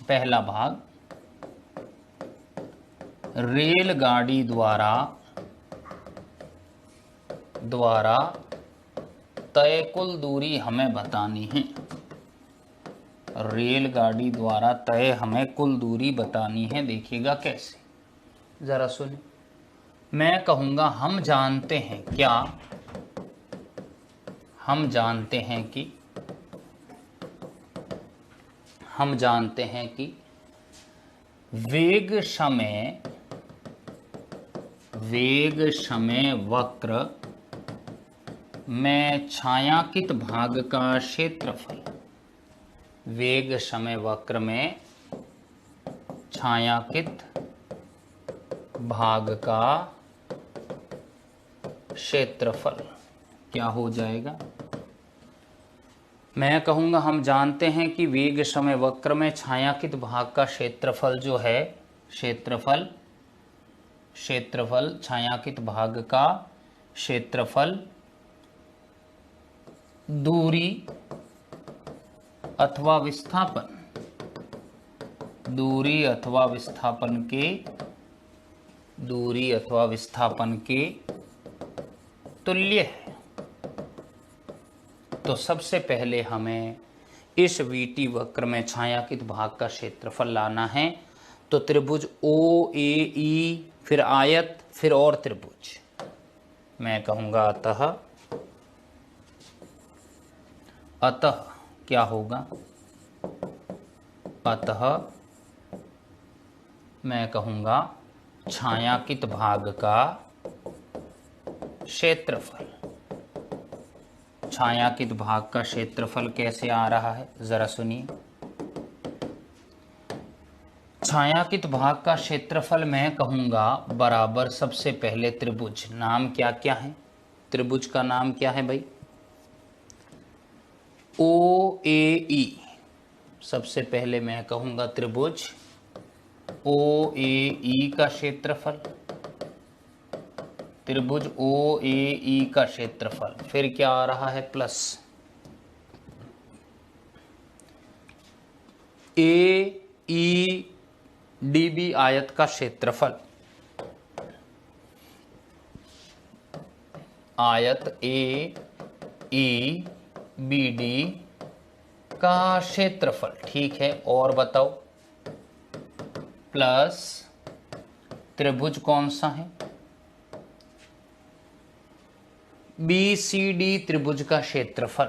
पहला भाग, रेलगाड़ी द्वारा तय कुल दूरी हमें बतानी है। रेलगाड़ी द्वारा तय हमें कुल दूरी बतानी है। देखिएगा कैसे, जरा सुनिए। मैं कहूंगा हम जानते हैं क्या? हम जानते हैं कि वेग समय वक्र में छायांकित भाग का क्षेत्रफल, वेग समय वक्र में छायांकित भाग का क्षेत्रफल क्या हो जाएगा? मैं कहूंगा हम जानते हैं कि वेग समय वक्र में छायांकित भाग का क्षेत्रफल जो है, क्षेत्रफल छायांकित भाग का क्षेत्रफल दूरी अथवा विस्थापन के तुल्य है। तो सबसे पहले हमें इस वीटी वक्र में छायांकित भाग का क्षेत्रफल लाना है। तो त्रिभुज ओ ए ई, फिर आयत, फिर और त्रिभुज। मैं कहूंगा अतः क्या होगा? अतः मैं कहूंगा छायांकित भाग का क्षेत्रफल। छायांकित भाग का क्षेत्रफल कैसे आ रहा है जरा सुनिए। छायांकित भाग का क्षेत्रफल मैं कहूंगा बराबर, सबसे पहले त्रिभुज। नाम क्या क्या है? त्रिभुज का नाम क्या है भाई? ओ ए ई। सबसे पहले मैं कहूंगा त्रिभुज ओ ए ई का क्षेत्रफल, त्रिभुज ओ ए ई का क्षेत्रफल, फिर क्या आ रहा है प्लस ए ई डी बी आयत का क्षेत्रफल, आयत ए ई बी डी का क्षेत्रफल, ठीक है। और बताओ प्लस त्रिभुज कौन सा है, बी सी डी त्रिभुज का क्षेत्रफल,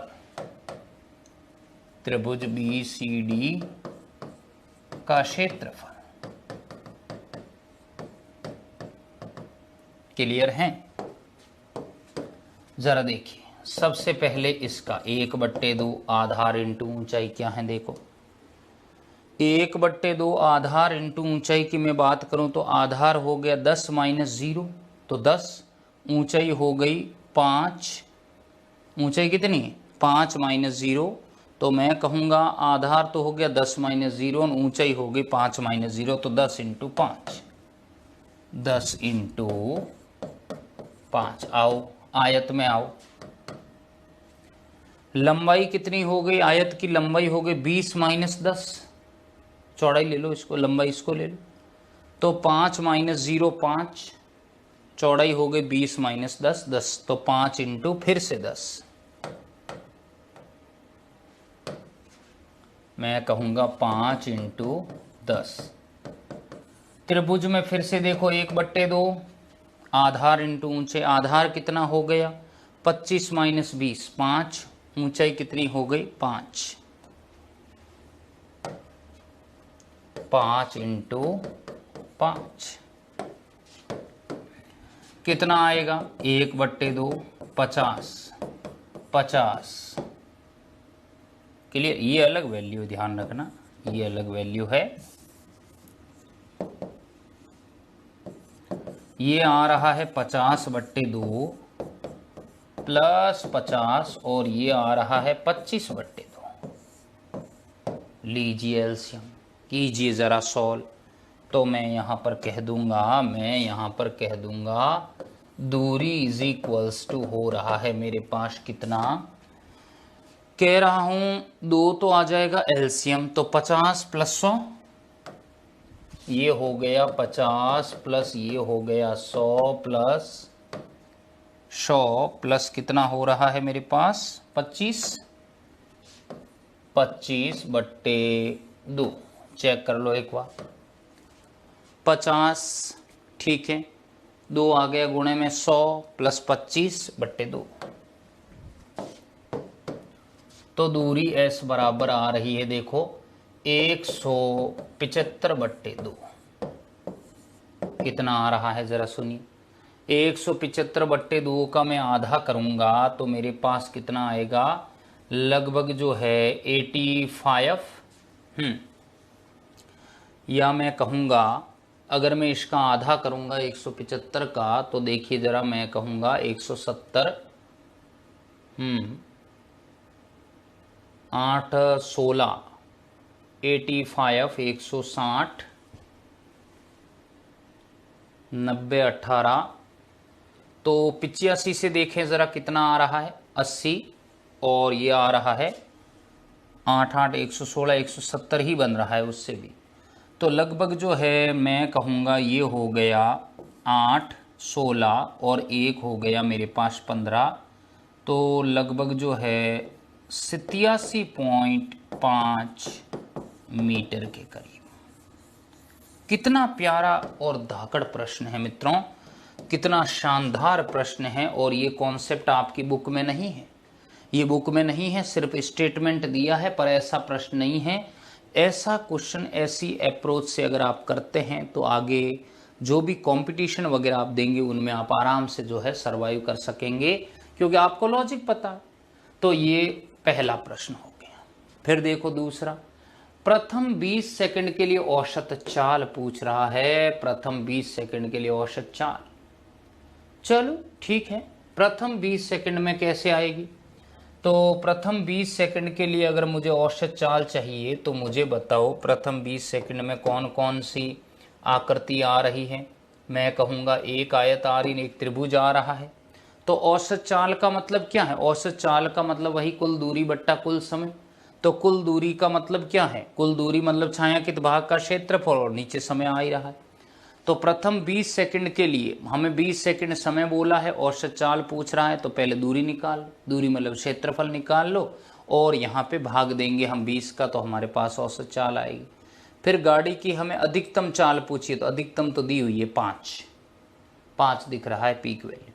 त्रिभुज बी सी डी का क्षेत्रफल। क्लियर है? जरा देखिए, सबसे पहले इसका 1/2 आधार इंटू ऊंचाई क्या है, देखो 1/2 आधार इंटू ऊंचाई की मैं बात करूं तो आधार हो गया 10 - 0 तो 10, ऊंचाई हो गई 5, ऊंचाई कितनी है 5 - 0, तो मैं कहूंगा आधार तो हो गया 10 - 0 और ऊंचाई हो गई 5 - 0, तो 10 × 5, 10 × 5। आओ आयत में आओ, लंबाई कितनी हो गई, आयत की लंबाई हो गई 20 - 10, चौड़ाई ले लो इसको, लंबाई इसको ले लो, तो 5 - 0 5, चौड़ाई हो गई 20 - 10 10, तो 5 × फिर से 10, मैं कहूंगा 5 × 10। त्रिभुज में फिर से देखो 1/2 आधार इंटू ऊंचे, आधार कितना हो गया 25 - 20 5, ऊंचाई कितनी हो गई 5, 5 × 5 कितना आएगा 1/2 50, 50। क्लियर? ये अलग वैल्यू, ध्यान रखना ये अलग वैल्यू है, ये आ रहा है 50/2 प्लस 50 और ये आ रहा है 25/2। लीजिए एलसीएम, कीजिए ज़रा सॉल्व, तो मैं यहाँ पर कह दूंगा दूरी इज इक्वल्स टू हो रहा है मेरे पास कितना, कह रहा हूं 2 तो आ जाएगा एलसीएम, तो 50 + 100 ये हो गया 50 प्लस ये हो गया 100 प्लस 100 प्लस कितना हो रहा है मेरे पास 25, 25/2, चेक कर लो एक बार, 50 ठीक है, 2 आ गया गुणे में 100 प्लस 25/2, तो दूरी S बराबर आ रही है देखो 175/2। कितना आ रहा है जरा सुनिए, 175/2 का मैं आधा करूंगा तो मेरे पास कितना आएगा, लगभग जो है 85, या मैं कहूंगा अगर मैं इसका आधा करूंगा 175 का, तो देखिए जरा मैं कहूंगा 170, 8 16 85, 160 90 18, तो 85 से देखें ज़रा कितना आ रहा है 80, और ये आ रहा है 8 8 116 170 ही बन रहा है उससे भी, तो लगभग जो है मैं कहूँगा ये हो गया 8 16 और 1 हो गया मेरे पास 15, तो लगभग जो है 87.5 मीटर के करीब। कितना प्यारा और धाकड़ प्रश्न है मित्रों, कितना शानदार प्रश्न है, और ये कॉन्सेप्ट आपकी बुक में नहीं है, ये बुक में नहीं है, सिर्फ स्टेटमेंट दिया है पर ऐसा प्रश्न नहीं है। ऐसा क्वेश्चन ऐसी अप्रोच से अगर आप करते हैं तो आगे जो भी कंपटीशन वगैरह आप देंगे उनमें आप आराम से जो है सर्वाइव कर सकेंगे, क्योंकि आपको लॉजिक पता है। तो ये पहला प्रश्न हो गया। फिर देखो दूसरा, प्रथम 20 सेकंड के लिए औसत चाल पूछ रहा है, प्रथम 20 सेकंड के लिए औसत चाल। चलो ठीक है, प्रथम 20 सेकंड में कैसे आएगी, तो प्रथम 20 सेकंड के लिए अगर मुझे औसत चाल चाहिए तो मुझे बताओ प्रथम 20 सेकंड में कौन कौन सी आकृति आ रही है, मैं कहूँगा एक आयत आ रही है, एक त्रिभुज आ रहा है। तो औसत चाल का मतलब क्या है? औसत चाल का मतलब वही कुल दूरी बट्टा कुल समय। तो कुल दूरी का मतलब क्या है? कुल दूरी मतलब छायांकित भाग का क्षेत्रफल, और नीचे समय आ ही रहा है। तो प्रथम 20 सेकंड के लिए हमें 20 सेकंड समय बोला है, औसत चाल पूछ रहा है, तो पहले दूरी निकाल, दूरी मतलब क्षेत्रफल निकाल लो, और यहाँ पे भाग देंगे हम 20 का, तो हमारे पास औसत चाल आएगी। फिर गाड़ी की हमें अधिकतम चाल पूछी, तो अधिकतम तो दी हुई है 5 दिख रहा है पीक वैल्यू।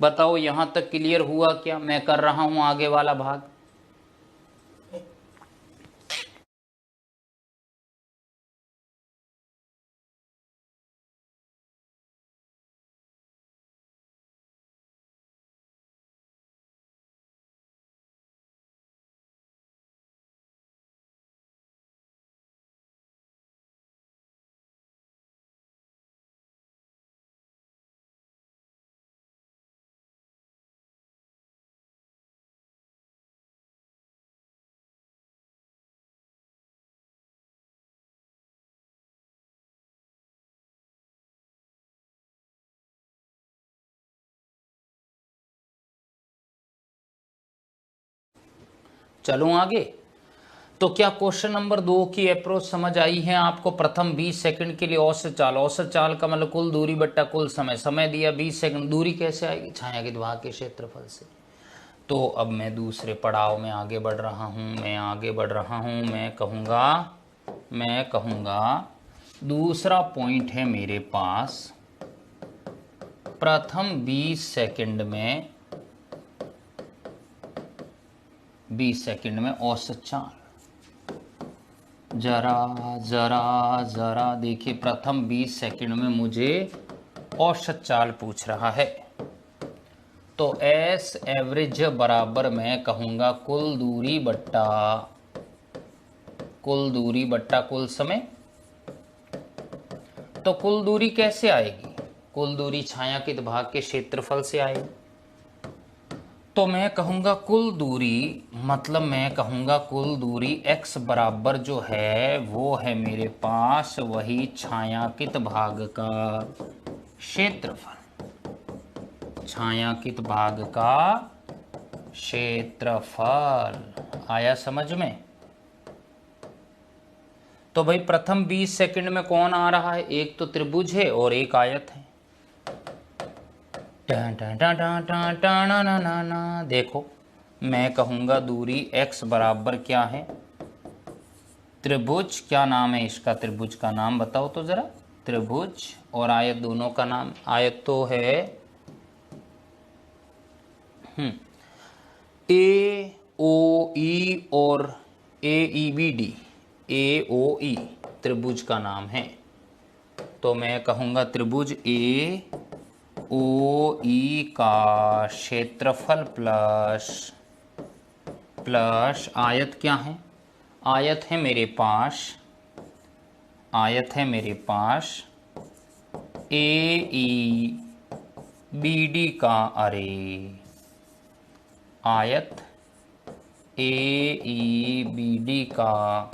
बताओ यहाँ तक क्लियर हुआ क्या? मैं कर रहा हूँ आगे वाला भाग। चलो आगे। तो क्या क्वेश्चन नंबर 2 की अप्रोच समझ आई है आपको? प्रथम 20 सेकंड के लिए औसत चाल, औसत चाल का मतलब कुल दूरी बट्टा कुल समय, समय दिया 20 सेकंड, दूरी कैसे आएगी? छायांकित भाग के क्षेत्रफल से। तो अब मैं दूसरे पड़ाव में आगे बढ़ रहा हूँ, मैं कहूँगा दूसरा पॉइंट है मेरे पास, प्रथम 20 सेकंड में औसत चाल। जरा देखिए, प्रथम 20 सेकंड में मुझे औसत चाल पूछ रहा है। तो एस एवरेज बराबर मैं कहूँगा कुल दूरी बट्टा कुल समय। तो कुल दूरी कैसे आएगी? कुल दूरी छायांकित भाग के क्षेत्रफल से आएगी। तो मैं कहूँगा कुल दूरी, मतलब मैं कहूँगा कुल दूरी x बराबर जो है वो है मेरे पास वही छायांकित भाग का क्षेत्रफल, छायांकित भाग का क्षेत्रफल। आया समझ में? तो भाई प्रथम 20 सेकंड में कौन आ रहा है? एक तो त्रिभुज है और एक आयत है। देखो, मैं कहूँगा दूरी x बराबर क्या है? त्रिभुज, क्या नाम है इसका? त्रिभुज का नाम बताओ तो जरा। त्रिभुज और आयत दोनों का नाम, आयत तो है ए ओ ई और ए ई बी डी, ए ओ ई त्रिभुज का नाम है। तो मैं कहूँगा त्रिभुज ए ओ ई का क्षेत्रफल प्लस आयत क्या है? आयत है मेरे पास ए ई बी डी का अरे, आयत ए ई बी डी का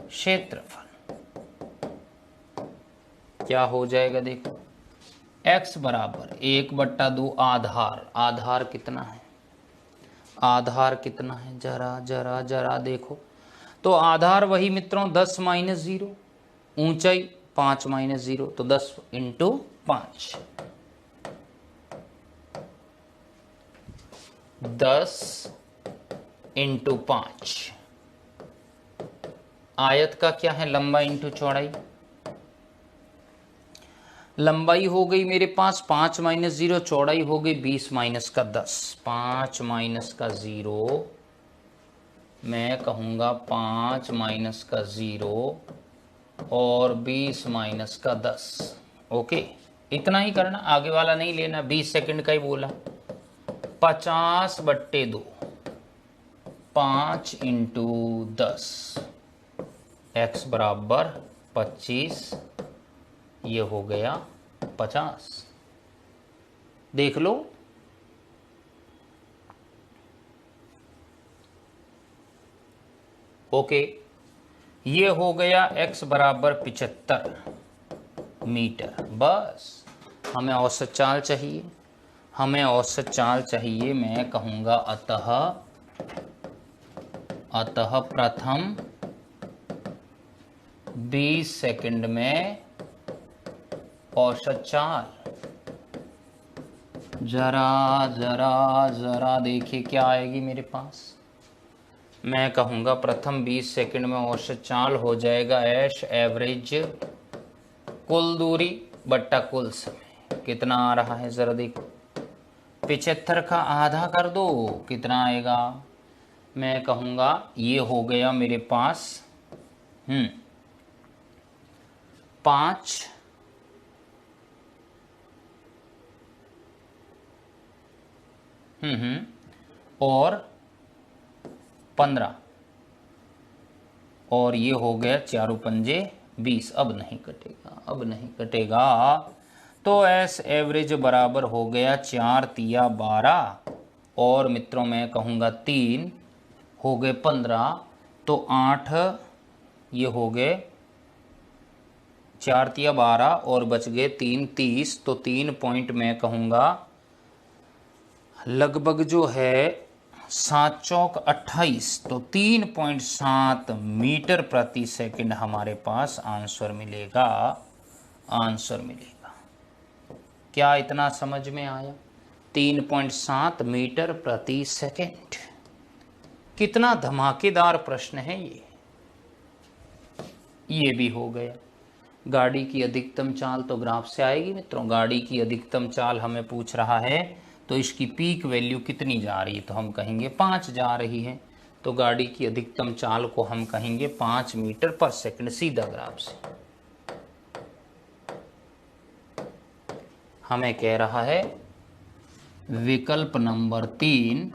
क्षेत्रफल क्या हो जाएगा? देखो, x बराबर 1/2 आधार कितना है? आधार कितना है? जरा देखो। तो आधार वही मित्रों 10 - 0, ऊंचाई 5 - 0, तो 10 × 5, 10 × 5। आयत का क्या है? लंबाई इंटू चौड़ाई। लंबाई हो गई मेरे पास 5 - 0, चौड़ाई हो गई 20 - 10, 5 - 0, मैं कहूँगा 5 - 0 और 20 - 10। ओके, इतना ही करना, आगे वाला नहीं लेना, 20 सेकंड का ही बोला। 50/2, 5 × 10, x बराबर 25, ये हो गया 50। देख लो, ओके, ये हो गया x बराबर 75। मीटर। बस हमें औसत चाल चाहिए, हमें औसत चाल चाहिए। मैं कहूँगा अतः प्रथम 20 सेकंड में औसत चाल। जरा जरा जरा देखिए क्या आएगी मेरे पास। मैं कहूँगा प्रथम 20 सेकंड में औसत चाल हो जाएगा एश एवरेज कुल दूरी बट्टा कुल समय। कितना आ रहा है ज़रा देखो, 75 का आधा कर दो, कितना आएगा। मैं कहूँगा ये हो गया मेरे पास 5 और 15 और ये हो गया 4 पंजे 20। अब नहीं कटेगा, अब नहीं कटेगा। तो एस एवरेज बराबर हो गया 4 तिया 12 और मित्रों मैं कहूँगा 3 हो गए 15, तो 8 ये हो गए 4 तिया 12 और बच गए 3 30। तो 3 पॉइंट मैं कहूँगा लगभग जो है 7 चौक 28, तो 3.7 मीटर प्रति सेकंड हमारे पास आंसर मिलेगा। आंसर मिलेगा। क्या इतना समझ में आया? 3.7 मीटर प्रति सेकंड। कितना धमाकेदार प्रश्न है ये भी हो गया। गाड़ी की अधिकतम चाल तो ग्राफ से आएगी मित्रों। गाड़ी की अधिकतम चाल हमें पूछ रहा है, तो इसकी पीक वैल्यू कितनी जा रही है, तो हम कहेंगे 5 जा रही है। तो गाड़ी की अधिकतम चाल को हम कहेंगे 5 मीटर पर सेकंड, सीधा ग्राफ से। हमें कह रहा है विकल्प नंबर 3,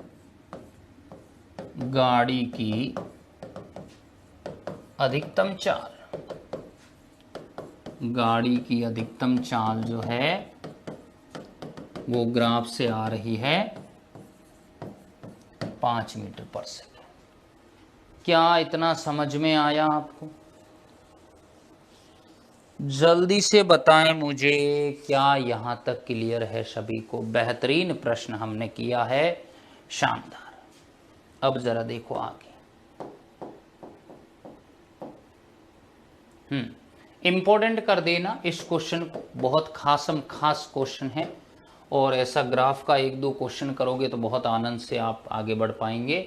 गाड़ी की अधिकतम चाल, गाड़ी की अधिकतम चाल जो है वो ग्राफ से आ रही है 5 मीटर पर सेकंड। क्या इतना समझ में आया आपको? जल्दी से बताएं मुझे, क्या यहां तक क्लियर है सभी को? बेहतरीन प्रश्न हमने किया है, शानदार। अब जरा देखो आगे। इंपॉर्टेंट कर देना इस क्वेश्चन को, बहुत खास क्वेश्चन है। और ऐसा ग्राफ का 1-2 क्वेश्चन करोगे तो बहुत आनंद से आप आगे बढ़ पाएंगे।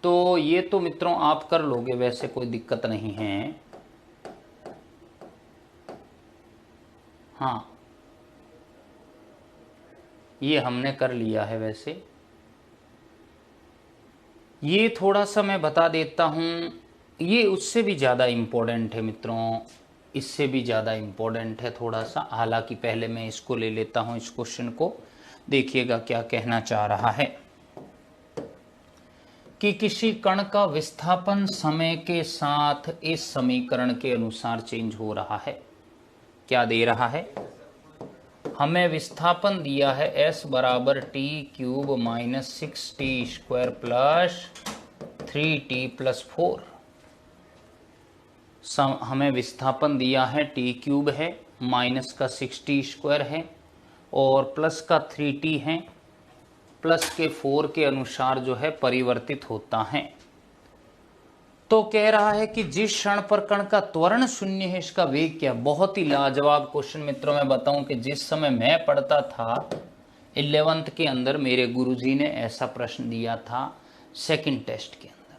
तो ये तो मित्रों आप कर लोगे, वैसे कोई दिक्कत नहीं है। हाँ, ये हमने कर लिया है। वैसे ये थोड़ा सा मैं बता देता हूँ, ये उससे भी ज़्यादा इम्पोर्टेंट है मित्रों, इससे भी ज़्यादा इम्पोर्टेंट है थोड़ा सा। हालांकि पहले मैं इसको ले लेता हूँ, इस क्वेश्चन को देखिएगा क्या कहना चाह रहा है कि किसी कण का विस्थापन समय के साथ इस समीकरण के अनुसार चेंज हो रहा है। क्या दे रहा है? हमें विस्थापन दिया है s बराबर T cube minus 6t square plus 3t plus 4। हमें विस्थापन दिया है टी क्यूब है, माइनस का 6t स्क्वायर है और प्लस का 3t है, प्लस के 4 के अनुसार जो है परिवर्तित होता है। तो कह रहा है कि जिस क्षण पर कण का त्वरण शून्य है इसका वेग क्या? बहुत ही लाजवाब क्वेश्चन मित्रों। मैं बताऊं कि जिस समय मैं पढ़ता था 11th के अंदर, मेरे गुरुजी ने ऐसा प्रश्न दिया था सेकंड टेस्ट के अंदर,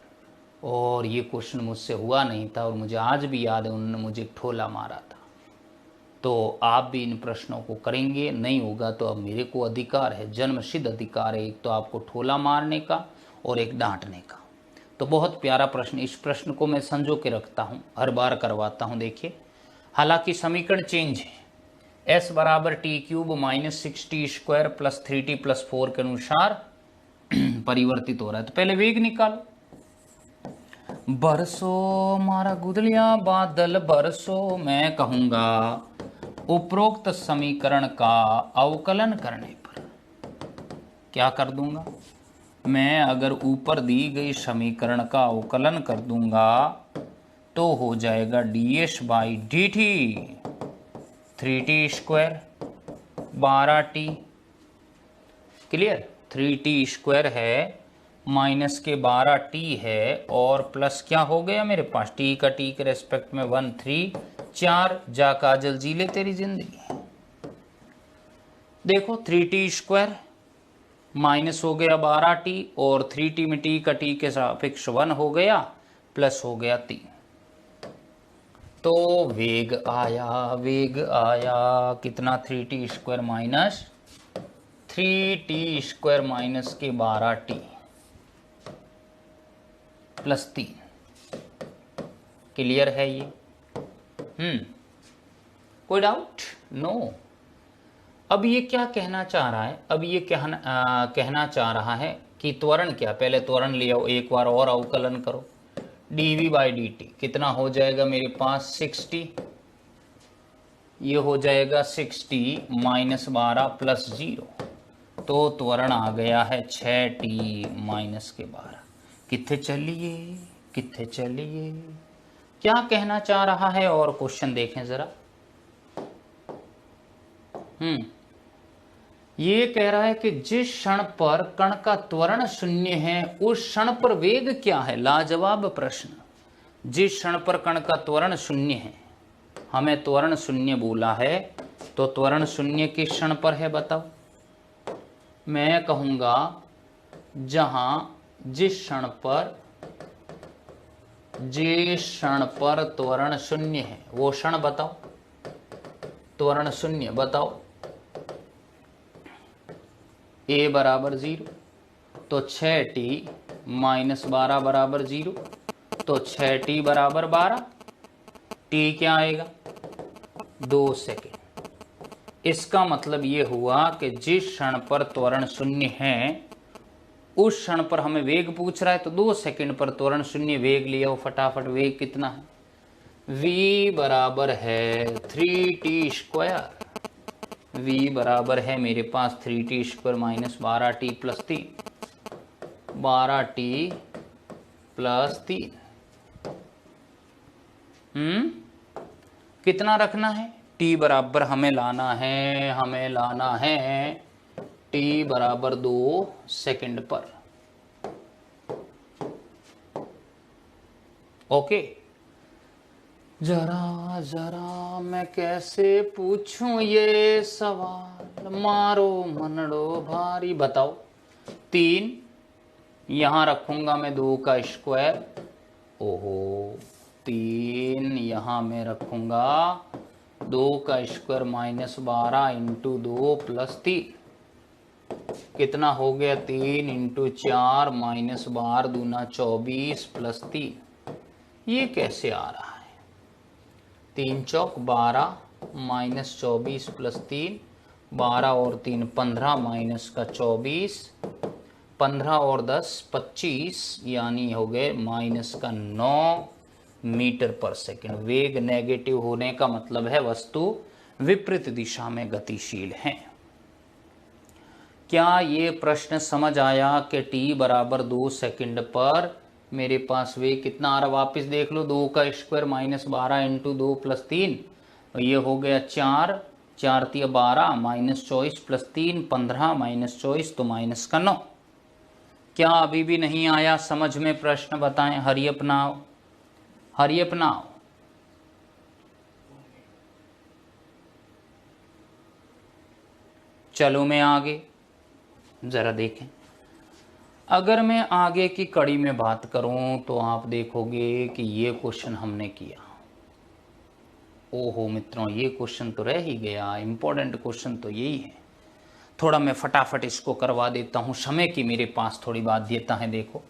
और ये क्वेश्चन मुझसे हुआ नहीं था और मुझे आज भी याद है, उन्होंने मुझे ठोला मारा था। तो आप भी इन प्रश्नों को करेंगे, नहीं होगा तो अब मेरे को अधिकार है, जन्मसिद्ध अधिकार है, एक तो आपको ठोला मारने का और एक डांटने का। तो बहुत प्यारा प्रश्न, इस प्रश्न को मैं संजो के रखता हूँ, हर बार करवाता हूँ। देखिए, हालांकि समीकरण चेंज है, s बराबर T cube minus 6t square plus 3t plus 4 के अनुसार परिवर्तित हो रहा है। तो पहले वेग निकालो। बरसो मारा गुदलिया बादल बरसो, मैं कहूँगा उपरोक्त समीकरण का अवकलन करने पर क्या कर दूंगा मैं? अगर ऊपर दी गई समीकरण का अवकलन कर दूंगा तो हो जाएगा ds by dt। 3t², 12t, clear. 3t² है माइनस के 12t है और प्लस क्या हो गया मेरे पास, t का t के रेस्पेक्ट में 1 3 4, जा काजल जी ले तेरी जिंदगी। देखो 3t² माइनस हो गया 12t और 3t में t का t के सापेक्ष 1 हो गया, प्लस हो गया 3। तो वेग आया कितना, 3t² माइनस 3t² माइनस के 12t प्लस 3। क्लियर है ये? कोई डाउट? नो। अब ये क्या कहना चाह रहा है, अब ये कहना चाह रहा है कि त्वरण क्या, पहले त्वरण ले आओ, एक बार और अवकलन करो। dv/dt कितना हो जाएगा मेरे पास 60, ये हो जाएगा 60 माइनस 12 प्लस 0, तो त्वरण आ गया है 6t माइनस के 12। कितने चलिए क्या कहना चाह रहा है, और क्वेश्चन देखें जरा। ये कह रहा है कि जिस क्षण पर कण का त्वरण शून्य है उस क्षण पर वेग क्या है। लाजवाब प्रश्न। जिस क्षण पर कण का त्वरण शून्य है, हमें त्वरण शून्य बोला है, तो त्वरण शून्य किस क्षण पर है बताओ। मैं कहूंगा जिस क्षण पर त्वरण शून्य है वो क्षण बताओ। त्वरण शून्य बताओ। a बराबर 0, तो 6t माइनस 12 बराबर 0, तो 6t बराबर 12। t क्या आएगा, 2 सेकेंड। इसका मतलब ये हुआ कि जिस क्षण पर त्वरण शून्य है उस क्षण पर हमें वेग पूछ रहा है, तो 2 सेकेंड पर त्वरण शून्य, वेग लिया फटाफट। वेग कितना है, v बराबर है 3t²। v बराबर है मेरे पास 3t² minus 12t plus 3, 12t plus 3। कितना रखना है, t बराबर हमें लाना है t बराबर 2 सेकंड पर। ओके। जरा मैं कैसे पूछूं ये सवाल, मारो मनड़ो भारी। बताओ, 3 यहां रखूंगा मैं 2 का स्क्वायर। ओहो, 3 यहां मैं रखूंगा 2 का स्क्वायर माइनस 12 इंटू 2 प्लस 3। कितना हो गया, 3 इंटू 4 माइनस 12 दूना 24 प्लस 3। ये कैसे आ रहा है, 3 चौक 12 माइनस 24 प्लस 3, 12 और 3 15 माइनस का 24, 15 और 10 25, यानी हो गए माइनस का 9 मीटर पर सेकंड। वेग नेगेटिव होने का मतलब है वस्तु विपरीत दिशा में गतिशील है। क्या ये प्रश्न समझ आया कि t बराबर 2 सेकंड पर मेरे पास वेग कितना आ रहा, वापस देख लो। 2 का स्क्वायर माइनस 12 इंटू 2 प्लस 3, ये हो गया 4, 4 3 12 माइनस 24 प्लस 3 15 माइनस 24 तो माइनस का 9। क्या अभी भी नहीं आया समझ में प्रश्न, बताएं। हरी अपनाओ। चलो मैं आगे जरा देखें। अगर मैं आगे की कड़ी में बात करूं तो आप देखोगे कि ये क्वेश्चन हमने किया। ओहो मित्रों, ये क्वेश्चन तो रह ही गया। इंपॉर्टेंट क्वेश्चन तो यही है। थोड़ा मैं फटाफट इसको करवा देता हूं, समय की मेरे पास थोड़ी बाध्यता है। देखो,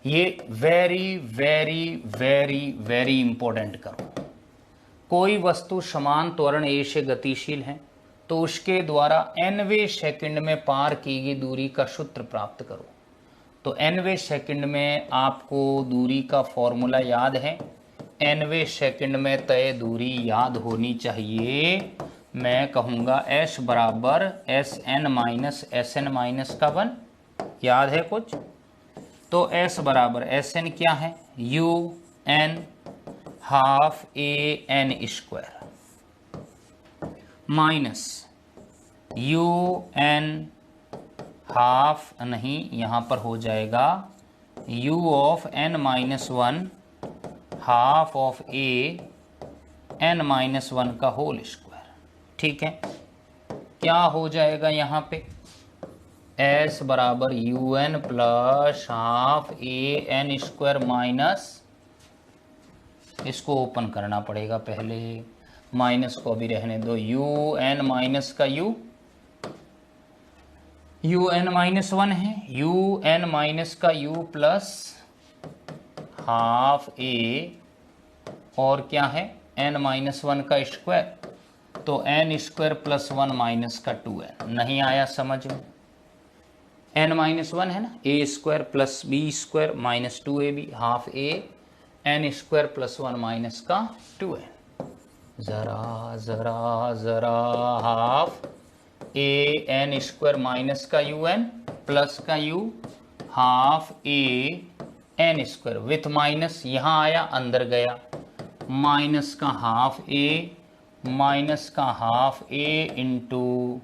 ये very very very very important करो। कोई वस्तु समान त्वरण a से गतिशील है तो उसके द्वारा nवें सेकंड में पार की गई दूरी का सूत्र प्राप्त करो। तो nवें सेकंड में आपको दूरी का फॉर्मूला याद है, nवें सेकंड में तय दूरी याद होनी चाहिए। मैं कहूँगा s बराबर sn माइनस sn माइनस का 1, याद है कुछ? तो s बराबर sn क्या है, un हाफ a n square. Minus U N half, नहीं यहाँ पर हो जाएगा u of n minus one half of a n minus one का होल स्क्वायर। ठीक है, क्या हो जाएगा यहाँ पे s बराबर U N plus half A N square minus, इसको ओपन करना पड़ेगा पहले, माइनस को अभी रहने दो, यू एन माइनस का यू एन माइनस वन है, यू एन माइनस का यू प्लस हाफ ए और क्या है एन माइनस वन का स्क्वायर, तो n square plus one minus का टू एन। नहीं आया समझ में? एन माइनस वन है ना, a square plus b square minus two a b, half A N square plus one minus का टू एन। जरा जरा जरा half A N square minus का यू एन प्लस का यू half A N square with minus, यहां आया अंदर गया, माइनस का हाफ ए माइनस का हाफ ए इंटू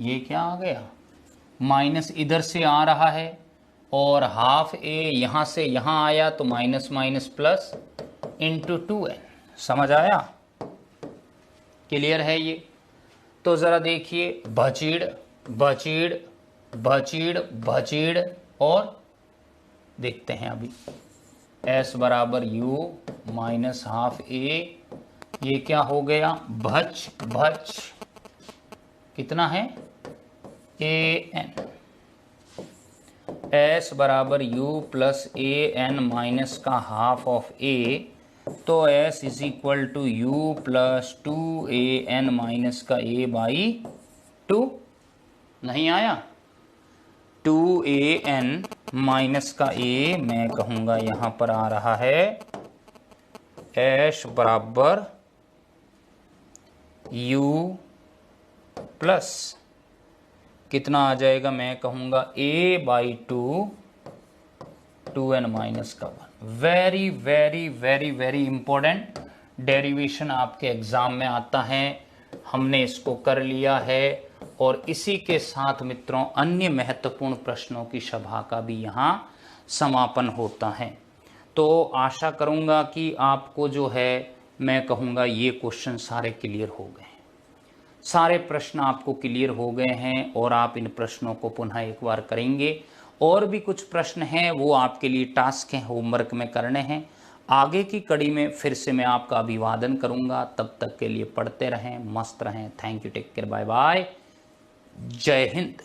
ये क्या आ गया, माइनस इधर से आ रहा है और हाफ ए यहां से यहां आया तो minus minus plus into two N. समझ आया? क्लियर है ये? तो जरा देखिए, भचीड़ भचीड़ भचीड़ भचीड़ और देखते हैं अभी, s बराबर u माइनस हाफ ए, ये क्या हो गया भच भच, कितना है ए एन, s बराबर u plus A N minus का हाफ ऑफ ए, तो s is equal to U plus two A N minus का a बाई टू। नहीं आया? टू ए एन माइनस का a मैं कहूँगा यहाँ पर आ रहा है s बराबर u प्लस कितना आ जाएगा, मैं कहूँगा a by two n minus का one. Very very very very important derivation आपके एग्जाम में आता है, हमने इसको कर लिया है और इसी के साथ मित्रों अन्य महत्वपूर्ण प्रश्नों की सभा का भी यहाँ समापन होता है। तो आशा करूँगा कि आपको जो है मैं कहूँगा ये क्वेश्चन सारे क्लियर हो गए, सारे प्रश्न आपको क्लियर हो गए हैं और आप इन प्रश्नों को पुनः एक बार करेंगे। और भी कुछ प्रश्न हैं वो आपके लिए टास्क हैं, होमवर्क में करने हैं। आगे की कड़ी में फिर से मैं आपका अभिवादन करूंगा, तब तक के लिए पढ़ते रहें, मस्त रहें। Thank you, take care, bye bye, जय हिंद।